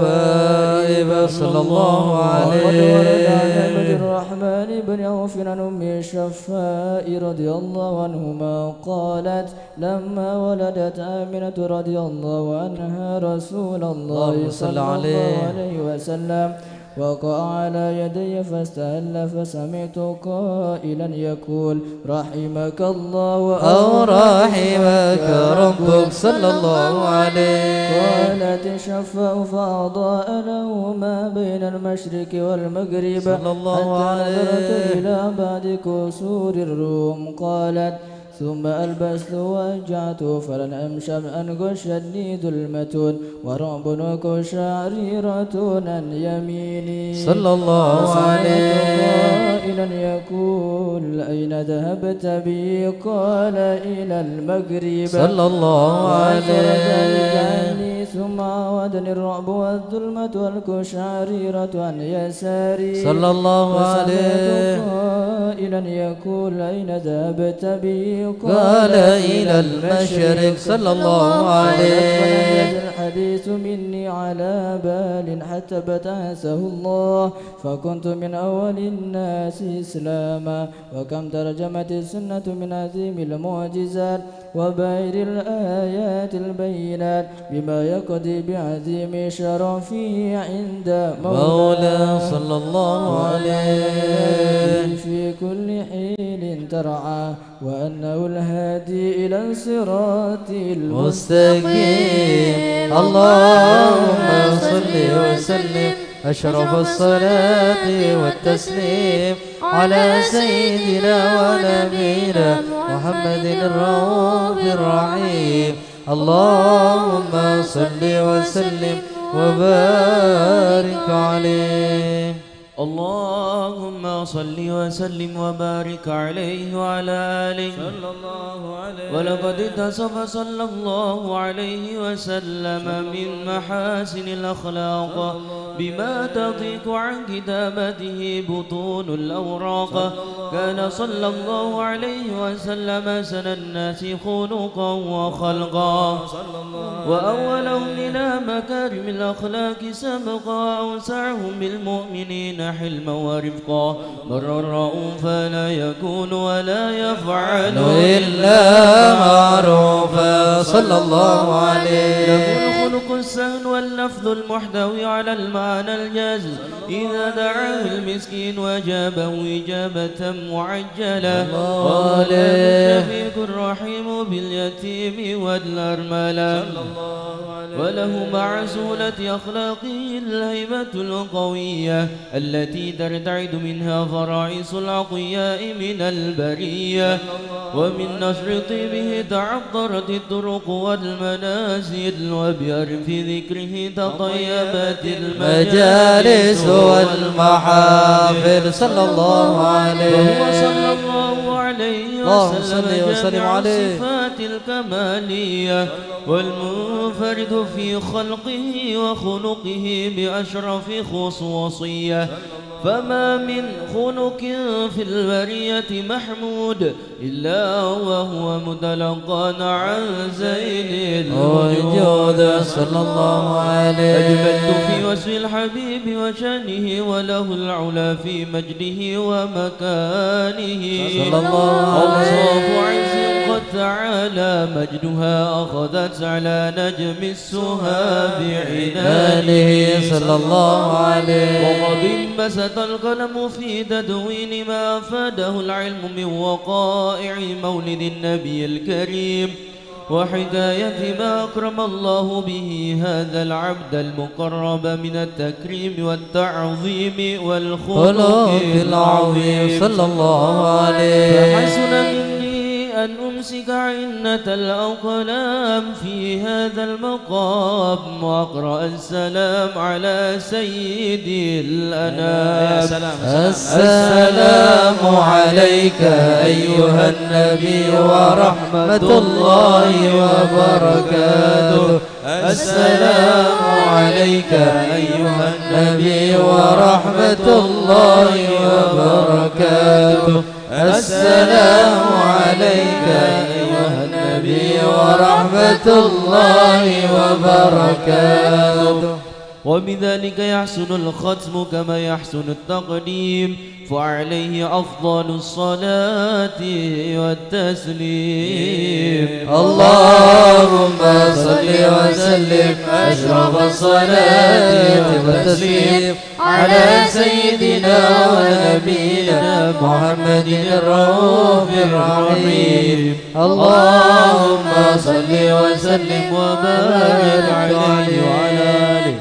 الحبائب صلى الله عليه وقد ورد عن عبد الرحمن بن عوف عن أم الشفاء رضي الله عنهما قالت لما ولدت آمنة رضي الله عنها رسول الله صلى الله عليه وسلم وقع على يدي فاستهل فسمعت قائلا يقول رحمك الله أو رحمك ربك صلى الله عليه قالت الشفاء فأضاء له ما بين المشرق والمغرب صلى الله عليه حتى نظرت إلى بعد كسور الروم قالت ثم ألبست وأرجعت فلن أمشى أنغشني ظلمة ورعب وقشعريرة عن يميني صلى الله عليه قائلا يقول أين ذهبت بي قال إلى المغرب صلى الله عليه ثم عاودني الرعب والظلمة والقشعريرة عن يساري صلى الله عليه قائلا يقول أين ذهبت بي قال إلى المشرق صلى الله عليه الحديث مني على بال حتى بتعثه الله فكنت من أول الناس إسلاما وكم ترجمت السنة من عظيم المعجزات وبائر الآيات البينات بما يقضي بعظيم شرفه عند مولى صلى الله عليه في كل حين ترعى وأنه الهادي إلى الصراط المستقيم اللهم صل وسلم أشرف الصلاة والتسليم على سيدنا ونبينا محمد الرؤوف الرحيم اللهم صل وسلم وبارك عليه. اللهم صل وسلم وبارك عليه وعلى آله صلى الله عليه ولقد اتصف صلى الله عليه وسلم من محاسن الأخلاق بما تضيق عن كتابته بطون الأوراق. كان صلى الله عليه وسلم سنى الناس خلقا وخلقا وأولهم إلى مكارم الأخلاق سبقا وأوسعهم بالمؤمنين حلما ورفقا. برا رؤوفا لا يكون ولا يفعل إلا معروفا صلى الله عليه. له الخلق السهل واللفظ المحتوي على المعنى الجازم. إذا دعاه المسكين وجابه إجابة معجلة. الشفيق الرحيم باليتيم والأرملة. وله مع سهولة أخلاقه الهيبة القوية التي ترتعد منها فرائص العقياء من البرية. ومن نشر طيبه تعطرت الطرق والمنازل وبأرف ذكره تطيبت المجالس والمحافل صلى الله عليه. وهو صلى الله عليه وسلم جامع عليه. الصفات الكمالية والمنفرد في خلقه وخلقه بأشرف خصوصية. فما من خلق في البرية محمود إلا وهو متلقى عن زين الوجود صلى الله عليه. أجملت في وصف الحبيب وشأنه وله العلا في مجده ومكانه. صلى الله أوصاف عز قد تعالى مجدها أخذت على نجم السها بعنانه. صلى الله عليه. وقد انبسط القلم في تدوين ما أفاده العلم من وقائع مولد النبي الكريم وحكاية ما أكرم الله به هذا العبد المقرب من التكريم والتعظيم والخلق العظيم صلى الله عليه. فحسن مني أن أمسك عنة الأقلام في هذا المقام وأقرأ السلام على سيد الأنام. السلام عليك أيها النبي ورحمة الله وبركاته. السلام عليك أيها النبي ورحمة الله وبركاته. السلام عليك أيها النبي ورحمة الله وبركاته. وبذلك يحسن الختم كما يحسن التقديم فعليه أفضل الصلاة والتسليم. اللهم صل وسلم أشرف الصلاة والتسليم على سيدنا ونبينا محمد الرؤوف الرحيم. اللهم صل وسلم وبارك عليه وعلى آله.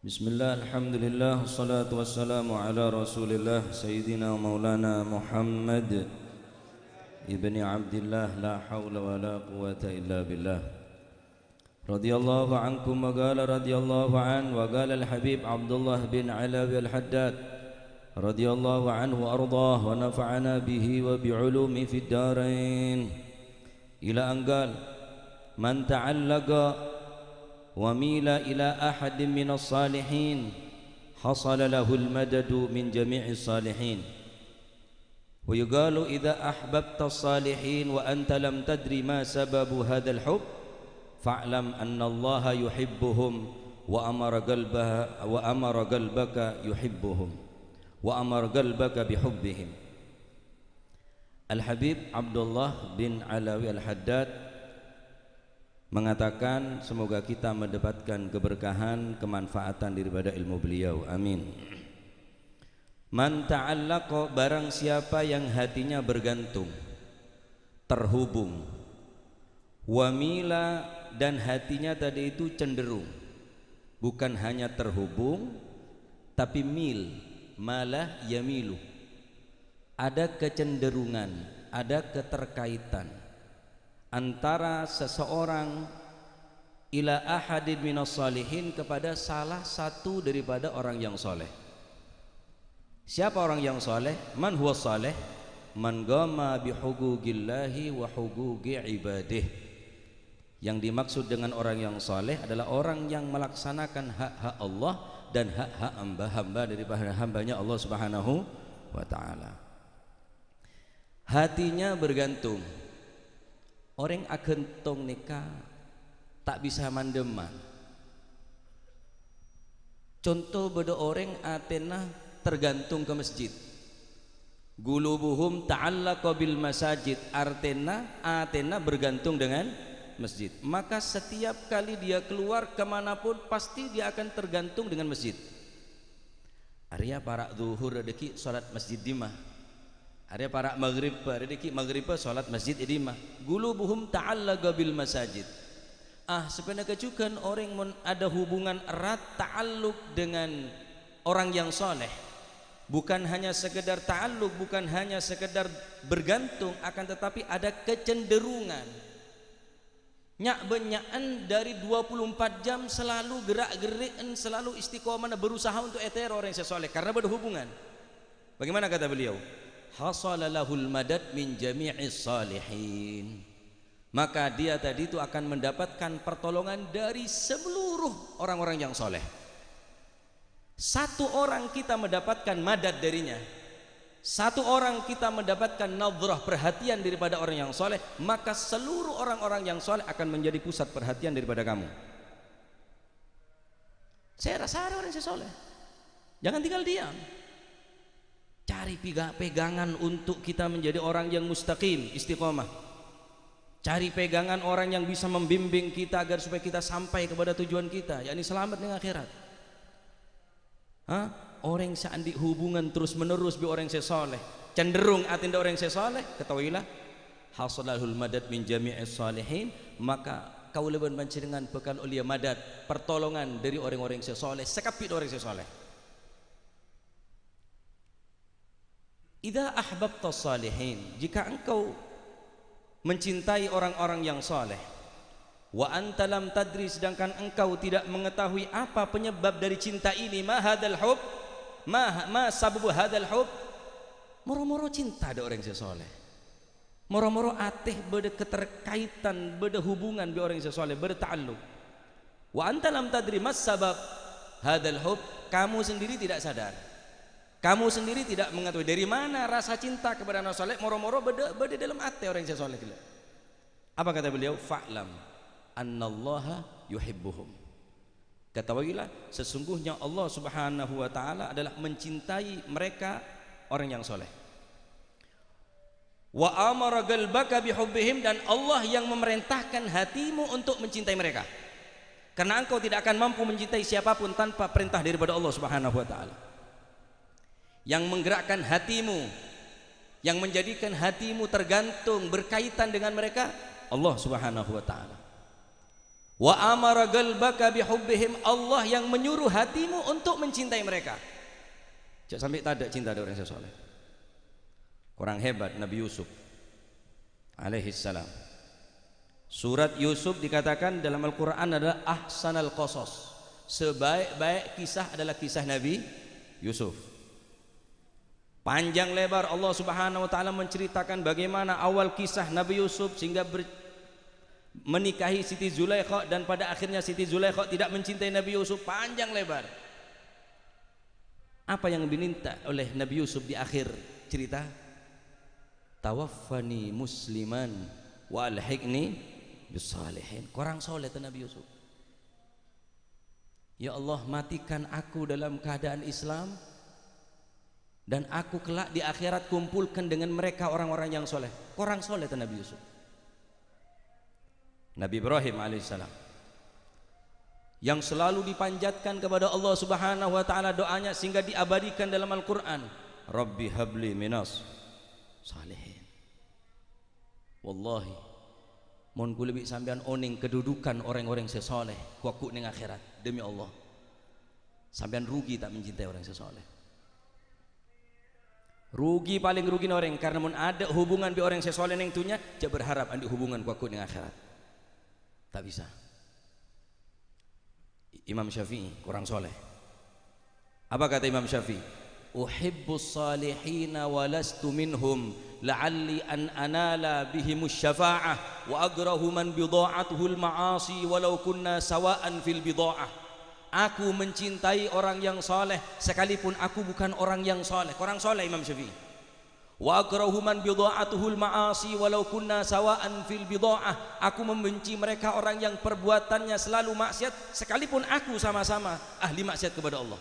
بسم الله الحمد لله والصلاة والسلام على رسول الله سيدنا مولانا محمد ابن عبد الله لا حول ولا قوة إلا بالله. رضي الله عنكم وقال رضي الله عنه وقال الحبيب عبد الله بن علوي الحداد رضي الله عنه وأرضاه ونفعنا به وبعلومه في الدارين إلى أن قال من تعلق وميل إلى أحد من الصالحين حصل له المدد من جميع الصالحين. ويقال إذا أحببت الصالحين وأنت لم تدري ما سبب هذا الحب فاعلم أن الله يحبهم وأمر قلبك يحبهم وأمر قلبك بحبهم. Al-Habib Abdullah bin Alawi Al-Haddad mengatakan semoga kita mendapatkan keberkahan, kemanfaatan daripada ilmu beliau, amin. Man ta'allaqa, barang siapa yang hatinya bergantung, terhubung, wamila, dan hatinya tadi itu cenderung, bukan hanya terhubung tapi mil, malah yamilu, ada kecenderungan, ada keterkaitan antara seseorang ila ahadin minas salihin, kepada salah satu daripada orang yang soleh. Siapa orang yang soleh? Man huwa saleh? Man gama bihuquqillahi wa huquqi ibadih. Yang dimaksud dengan orang yang soleh adalah orang yang melaksanakan hak-hak Allah dan hak-hak hamba-hamba daripada hambanya Allah Subhanahu wa ta'ala. Hatinya bergantung. Orang agentong nikah tak bisa mandeman. Contoh beda orang atena tergantung ke masjid. Gulubuhum ta'allaqa bil masajid, atena bergantung dengan masjid. Maka setiap kali dia keluar kemanapun pasti dia akan tergantung dengan masjid. Arya para zuhur redeki salat masjid dimah, arya para maghrib redeki maghrib salat masjid dimah. Gulubuhum ta'allaqa bil masajid. Sebenarnya juga orang ada hubungan erat ta'alluq dengan orang yang soleh. Bukan hanya sekedar ta'alluq, bukan hanya sekedar bergantung, akan tetapi ada kecenderungan. Nyak benyaan dari 24 jam selalu gerak-gerikan, selalu istiqomah berusaha untuk eter orang yang soleh karena berhubungan. Bagaimana kata beliau? Hasalalahul madad min jami'is salihin. Maka dia tadi itu akan mendapatkan pertolongan dari seluruh orang-orang yang soleh. Satu orang kita mendapatkan madad darinya, satu orang kita mendapatkan nadhrah perhatian daripada orang yang soleh, maka seluruh orang-orang yang soleh akan menjadi pusat perhatian daripada kamu. Saya rasa ada orang yang soleh, jangan tinggal diam, cari pegangan untuk kita menjadi orang yang mustaqim, istiqomah. Cari pegangan orang yang bisa membimbing kita agar supaya kita sampai kepada tujuan kita, yakni selamat di akhirat. Orang yang seandi hubungan terus menerus bi orang yang soleh, cenderung atinda orang yang soleh, ketahuilah hasalahul madad min jami'is salihin, maka kau leban dengan bekal ulia madad, pertolongan dari orang-orang yang soleh, sekapit orang yang soleh. Idza ahbabta salihin, jika engkau mencintai orang-orang yang soleh, wa anta lam tadri, sedangkan engkau tidak mengetahui apa penyebab dari cinta ini, ma hadzal hub, ma sababu hadzal hub, moro-moro cinta ada orang yang soleh, moro-moro ateh beda keterkaitan, beda hubungan bi orang yang soleh, beda ta'alluq. Wa anta lam tadri mas sabab hadzal hub, kamu sendiri tidak sadar, kamu sendiri tidak mengetahui dari mana rasa cinta kepada orang soleh, moro-moro beda dalam hati orang yang soleh. Apa kata beliau? Fa'lam annallaha yuhibbuhum, ketahuilah sesungguhnya Allah Subhanahu wa ta'ala adalah mencintai mereka orang yang soleh. Wa amara qalbaka bihubbihim, dan Allah yang memerintahkan hatimu untuk mencintai mereka, karena engkau tidak akan mampu mencintai siapapun tanpa perintah daripada Allah Subhanahu wa ta'ala. Yang menggerakkan hatimu, yang menjadikan hatimu tergantung berkaitan dengan mereka, Allah Subhanahu wa ta'ala. Wa amara qalbaka bihubbihim, Allah yang menyuruh hatimu untuk mencintai mereka. Jangan sampai tak ada cinta ada orang yang soleh. Orang hebat Nabi Yusuf alaihi salam. Surat Yusuf dikatakan dalam Al-Quran adalah ahsanal qasas, sebaik-baik kisah adalah kisah Nabi Yusuf. Panjang lebar Allah Subhanahu wa ta'ala menceritakan bagaimana awal kisah Nabi Yusuf sehingga menikahi Siti Zulaikha, dan pada akhirnya Siti Zulaikha tidak mencintai Nabi Yusuf. Panjang lebar. Apa yang diminta oleh Nabi Yusuf di akhir cerita? Tawaffani musliman wa alhiqni bisalihin. Kurang soleh Nabi Yusuf. Ya Allah, matikan aku dalam keadaan Islam, dan aku kelak di akhirat kumpulkan dengan mereka orang-orang yang soleh. Kurang soleh Nabi Yusuf. Nabi Ibrahim alaihissalam yang selalu dipanjatkan kepada Allah Subhanahu wa ta'ala doanya sehingga diabadikan dalam Al-Quran, Rabbi habli minas salihin. Wallahi mohon ku lebih sampean oning kedudukan orang-orang sesoleh kuaku ning akhirat. Demi Allah, sampean rugi tak mencintai orang sesoleh. Rugi, paling rugi orang, karena mun ada hubungan bi orang sesoleh neng tunya, jangan berharap andi hubungan kuaku ning akhirat. Tak bisa. Imam Syafi'i kurang soleh. Apa kata Imam Syafi'i? Uhibbus salihina walastu minhum la'alli an anala bihimus syafa'ah wa agrahu man bidha'atuhul ma'asi walau kunna sawa'an fil bidha'ah. Aku mencintai orang yang soleh sekalipun aku bukan orang yang soleh. Kurang soleh Imam Syafi'i. Wa akrahu man bidha'atuhul ma'asi walau kunna sawa'an fil bidha'ah. Aku membenci mereka orang yang perbuatannya selalu maksiat sekalipun aku sama-sama ahli maksiat kepada Allah.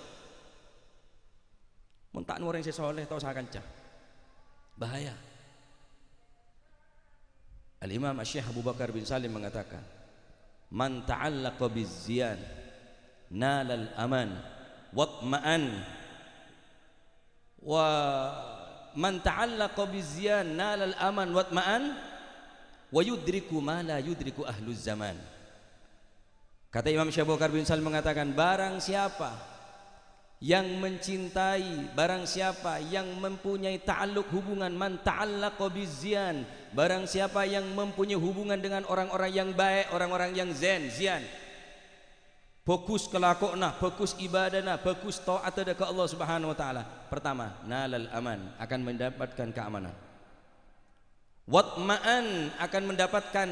Mun tak orang yang soleh tau saya kanca. Bahaya. Al-Imam Syekh Abu Bakar bin Salim mengatakan, man ta'allaqa bizziyan nalal aman watma'an wa man ta'allaqa bizziyan nalal aman watma'an wa yudriku ma la yudriku ahluz zaman. Kata Imam Syekh Abu Bakar bin Salim mengatakan, barang siapa yang mencintai, barang siapa yang mempunyai ta'alluq hubungan, man ta'allaqa bizziyan, barang siapa yang mempunyai hubungan dengan orang-orang yang baik, orang-orang yang zian, fokus kelakokna, fokus ibadahna, fokus taat kepada Allah Subhanahu wa taala. Pertama, nalal aman, akan mendapatkan keamanan. Watma'an, akan mendapatkan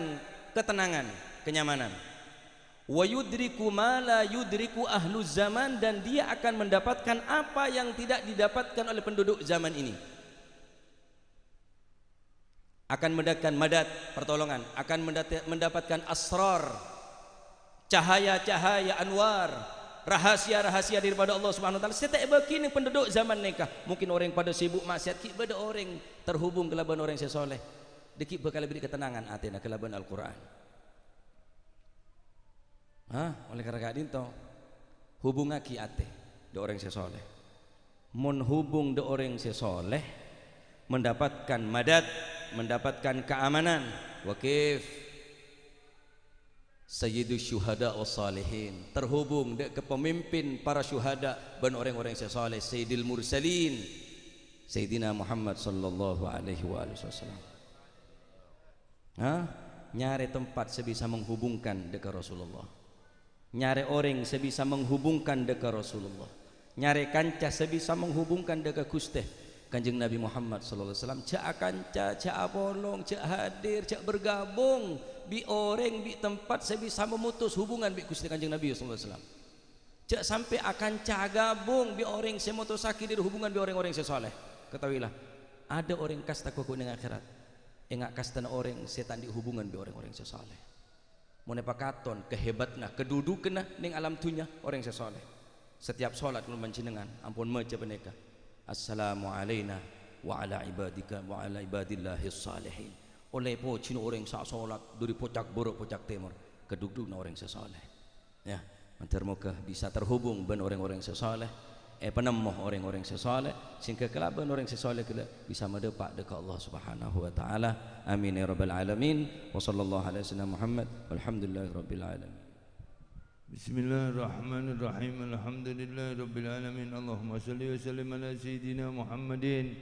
ketenangan, kenyamanan. Wa yudriku ma la yudriku ahluz zaman, dan dia akan mendapatkan apa yang tidak didapatkan oleh penduduk zaman ini. Akan mendapatkan madad, pertolongan, akan mendapatkan asrar, cahaya-cahaya anwar, rahasia-rahasia daripada Allah Subhanahu wa taala. Setiap begini penduduk zaman nikah, mungkin orang pada sibuk maksiat, ki beda orang terhubung kelaban orang yang soleh. Dikit bakal beri ketenangan atina kelaban Al-Qur'an. Oleh karena dinto hubung aki ate de orang sesoleh. Mun hubung de orang sesoleh mendapatkan madad, mendapatkan keamanan. Wakif Sayyidus syuhada was salihin, terhubung de ke pemimpin para syuhada dan orang-orang sesoleh, Sayyidil mursalin, Sayyidina Muhammad sallallahu alaihi wasallam. Nyari tempat sebisa menghubungkan dekat Rasulullah. Nyari orang sebisa menghubungkan dekat Rasulullah. Nyari kanca sebisa menghubungkan dekat Gusti Kanjeng Nabi Muhammad sallallahu alaihi wasallam. Cak kanca, cak abolong, cak hadir, cak bergabung bi orang bi tempat sebisa memutus hubungan bi Gusti Kanjeng Nabi sallallahu alaihi wasallam. Cak sampai akan cak gabung bi orang semotos sakit hubungan bi orang-orang sesoleh. Ketahuilah, ada orang kasta koko dengan akhirat. Engak kasta orang setan di hubungan bi orang-orang sesoleh. Monepakaton kehebatna kedudukna ning alam dunya orang yang soleh. Setiap salat mun panjenengan ampun maca peneka assalamu alaina wa ala ibadika wa ala ibadillahis salihin. Oleh po cino orang sak salat dari pocak borok pocak timur kedudukna orang yang soleh. Ya, termoga bisa terhubung ben orang-orang yang soleh, penemuh orang-orang yang soleh, sehingga kelaban orang yang soleh bisa mendepak dekat Allah Subhanahu wa taala. Amin ya rabbal alamin. Wa sallallahu ala sayyidina Muhammad walhamdulillahi rabbil alamin. Bismillahirrahmanirrahim. Alhamdulillahi rabbil alamin. Allahumma salli wa sallim ala sayyidina Muhammadin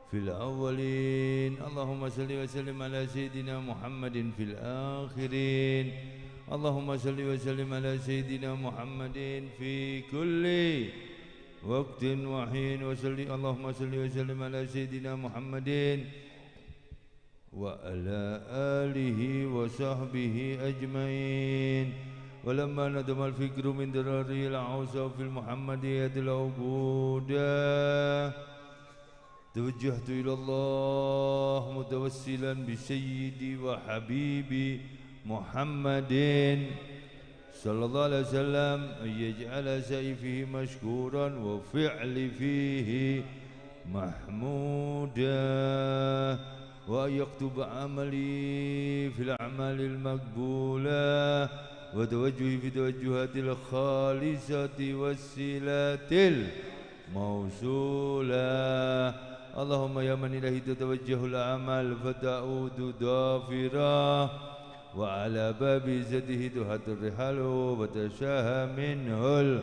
fil awwalin. Allahumma salli wa sallim ala sayyidina Muhammadin fil akhirin. Allahumma salli wa sallim ala sayyidina Muhammadin fi kulli waqtin wa hin. Wa salli Allahumma salli wa sallim ala sayyidina Muhammadin wa ala alihi wa sahbihi ajmain. Walamma nadama al-fikru min dirari al-awsaf al-muhammadiyyati al-awbudah tawajjahtu ila Allah mutawassilan bi sayyidi wa habibi Muhammadin sallallahu alaihi wasallam an yaj'ala sayfihi mashkuran wa fi'li fihi mahmudah wa yaktub amali fil a'malil maqbulah wa tawajjuhi fi tawajjuhatil khalisati wassilatil mawsulah. Allahumma ya man ilahi tatawajjahul amal fata'udu dafirah wa ala babi zatihi tuhatur rihalu wa tashaha minhul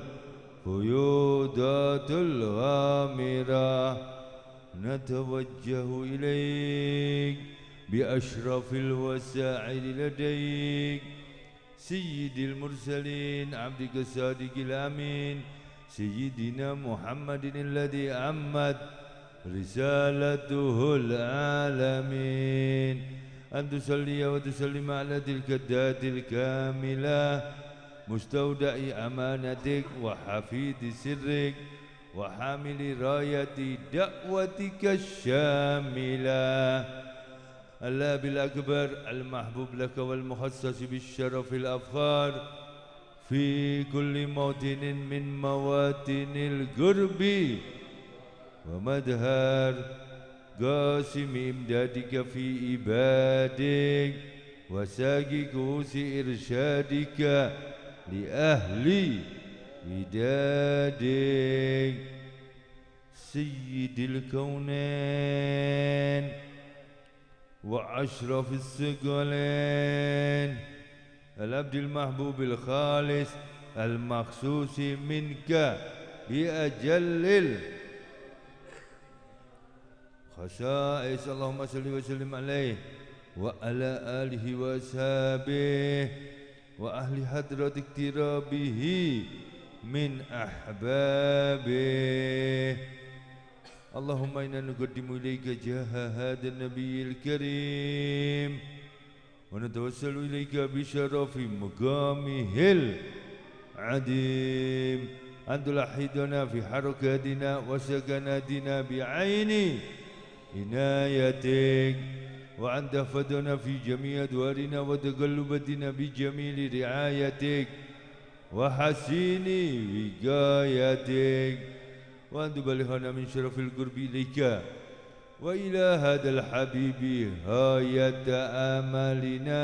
fuyudatul ghamirah. نتوجه إليك بأشرف الوسائل لديك سيد المرسلين عبدك الصادق الأمين سيدنا محمد الذي عمت رسالته العالمين أن تصلي وتسلم على تلك الذات الكاملة مستودع أمانتك وحفيد سرك وحامل راية دعوتك الشاملة الأب الأكبر المحبوب لك والمخصص بالشرف الأفخار في كل موطن من مواطن القرب ومدهر قاسم إمدادك في عبادك وساقي كؤوس إرشادك لأهل ودادك سيد الكونين وأشرف الثقلين العبد المحبوب الخالص المخصوص منك بأجل الخصائص اللهم صل وسلم عليه وعلى آله وأصحابه وأهل حضرة اقترابه من أحبابه اللهم إنا نقدم إليك جاه هذا النبي الكريم ونتوسل إليك بشرف مقامه العظيم أن تلحدنا في حركاتنا وسكناتنا بعين عنايتك وأن تحفظنا في جميع أدوارنا وتقلباتنا بجميل رعايتك وحسين وقايتك وأن تبلغنا من شرف القرب إليك وإلى هذا الحبيب غاية آمالنا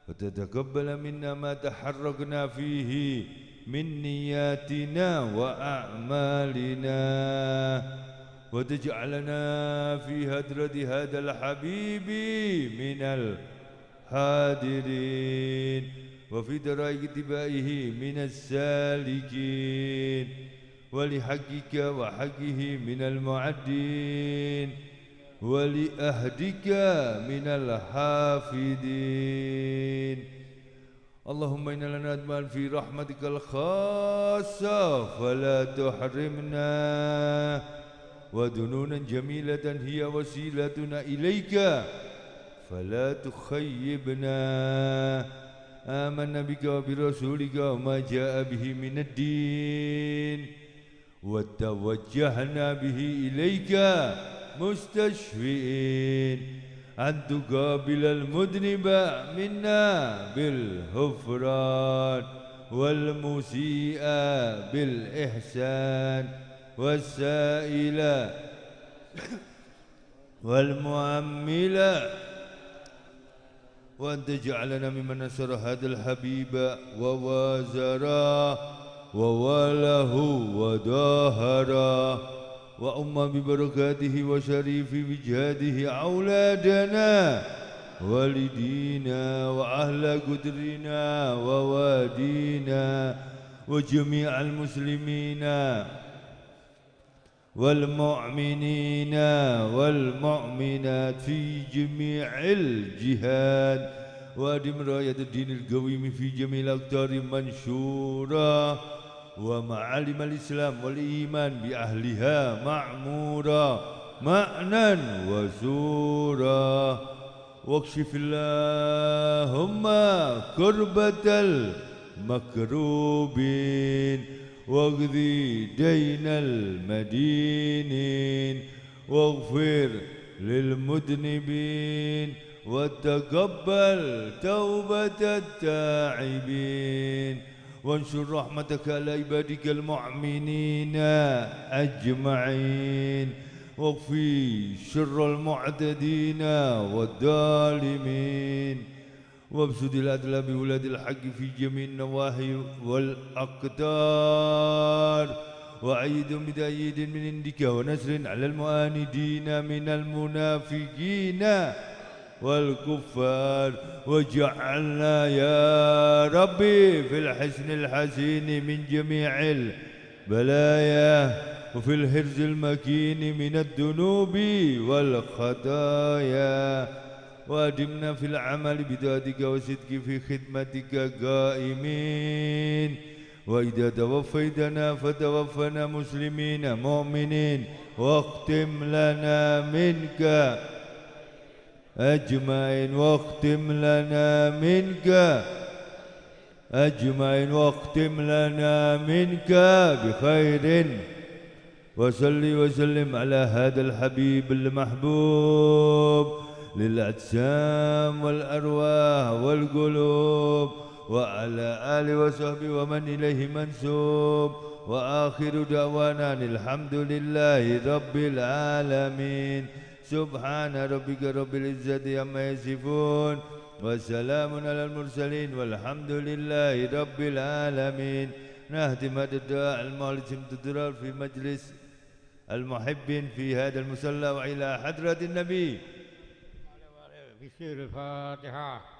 وتتقبل منا ما تحركنا فيه من نياتنا وأعمالنا وتجعلنا في هدرة هذا الحبيب من الحاضرين وفي درائق اتباعه من السالكين ولحقك وحقه من المعدين ولأهدك من الحافظين اللهم إنا لنا أدمان في رحمتك الخاصة فلا تحرمنا وذنونا جميلة هي وسيلتنا إليك فلا تخيبنا آمنا بك وبرسولك وما جاء به من الدين وتوجهنا به إليك مستشفئين أن تقابل المذنب منا بالغفران والمسيء بالإحسان والسائل والمعمل وأن تجعلنا ممن نصر هذا الحبيب ووازره ووله وداهره وأم ببركاته وشريف وجهاده أولادنا والدينا وأهل قدرنا ووادينا وجميع المسلمين والمؤمنين والمؤمنات في جميع الجهاد وأدم راية الدين القويم في جميع الأقطار منشورا ومعالم الإسلام والإيمان بأهلها معمورا معنى وزورا واكشف اللهم كربة المكروبين واقضي دين المدينين واغفر للمذنبين وتقبل توبة التائبين وانشر رحمتك على عبادك المؤمنين أجمعين واكفي شر المعتدين والظالمين وابسط العدل بولاد الحق في جميع النواحي والأقطار وأيدهم بتأييد من عندك ونصر على المعاندين من المنافقين والكفار وجعلنا يا ربي في الحسن الحسين من جميع البلايا وفي الحرز المكين من الذنوب والخطايا وأدمنا في العمل بطاعتك وصدق في خدمتك قائمين وإذا توفيتنا فتوفنا مسلمين مؤمنين واختم لنا منك أجمعين واختم لنا منك أجمعين واختم لنا منك بخير وصل وسلم على هذا الحبيب المحبوب للأجسام والأرواح والقلوب وعلى آله وصحبه ومن إليه منسوب وآخر دعوانا الحمد لله رب العالمين سبحان ربك رب العزة عما يصفون وسلام على المرسلين والحمد لله رب العالمين. نهدم هذا الدعاء المولد تدرار في مجلس المحبين في هذا المصلى وإلى حضرة النبي. بسم الفاتحة.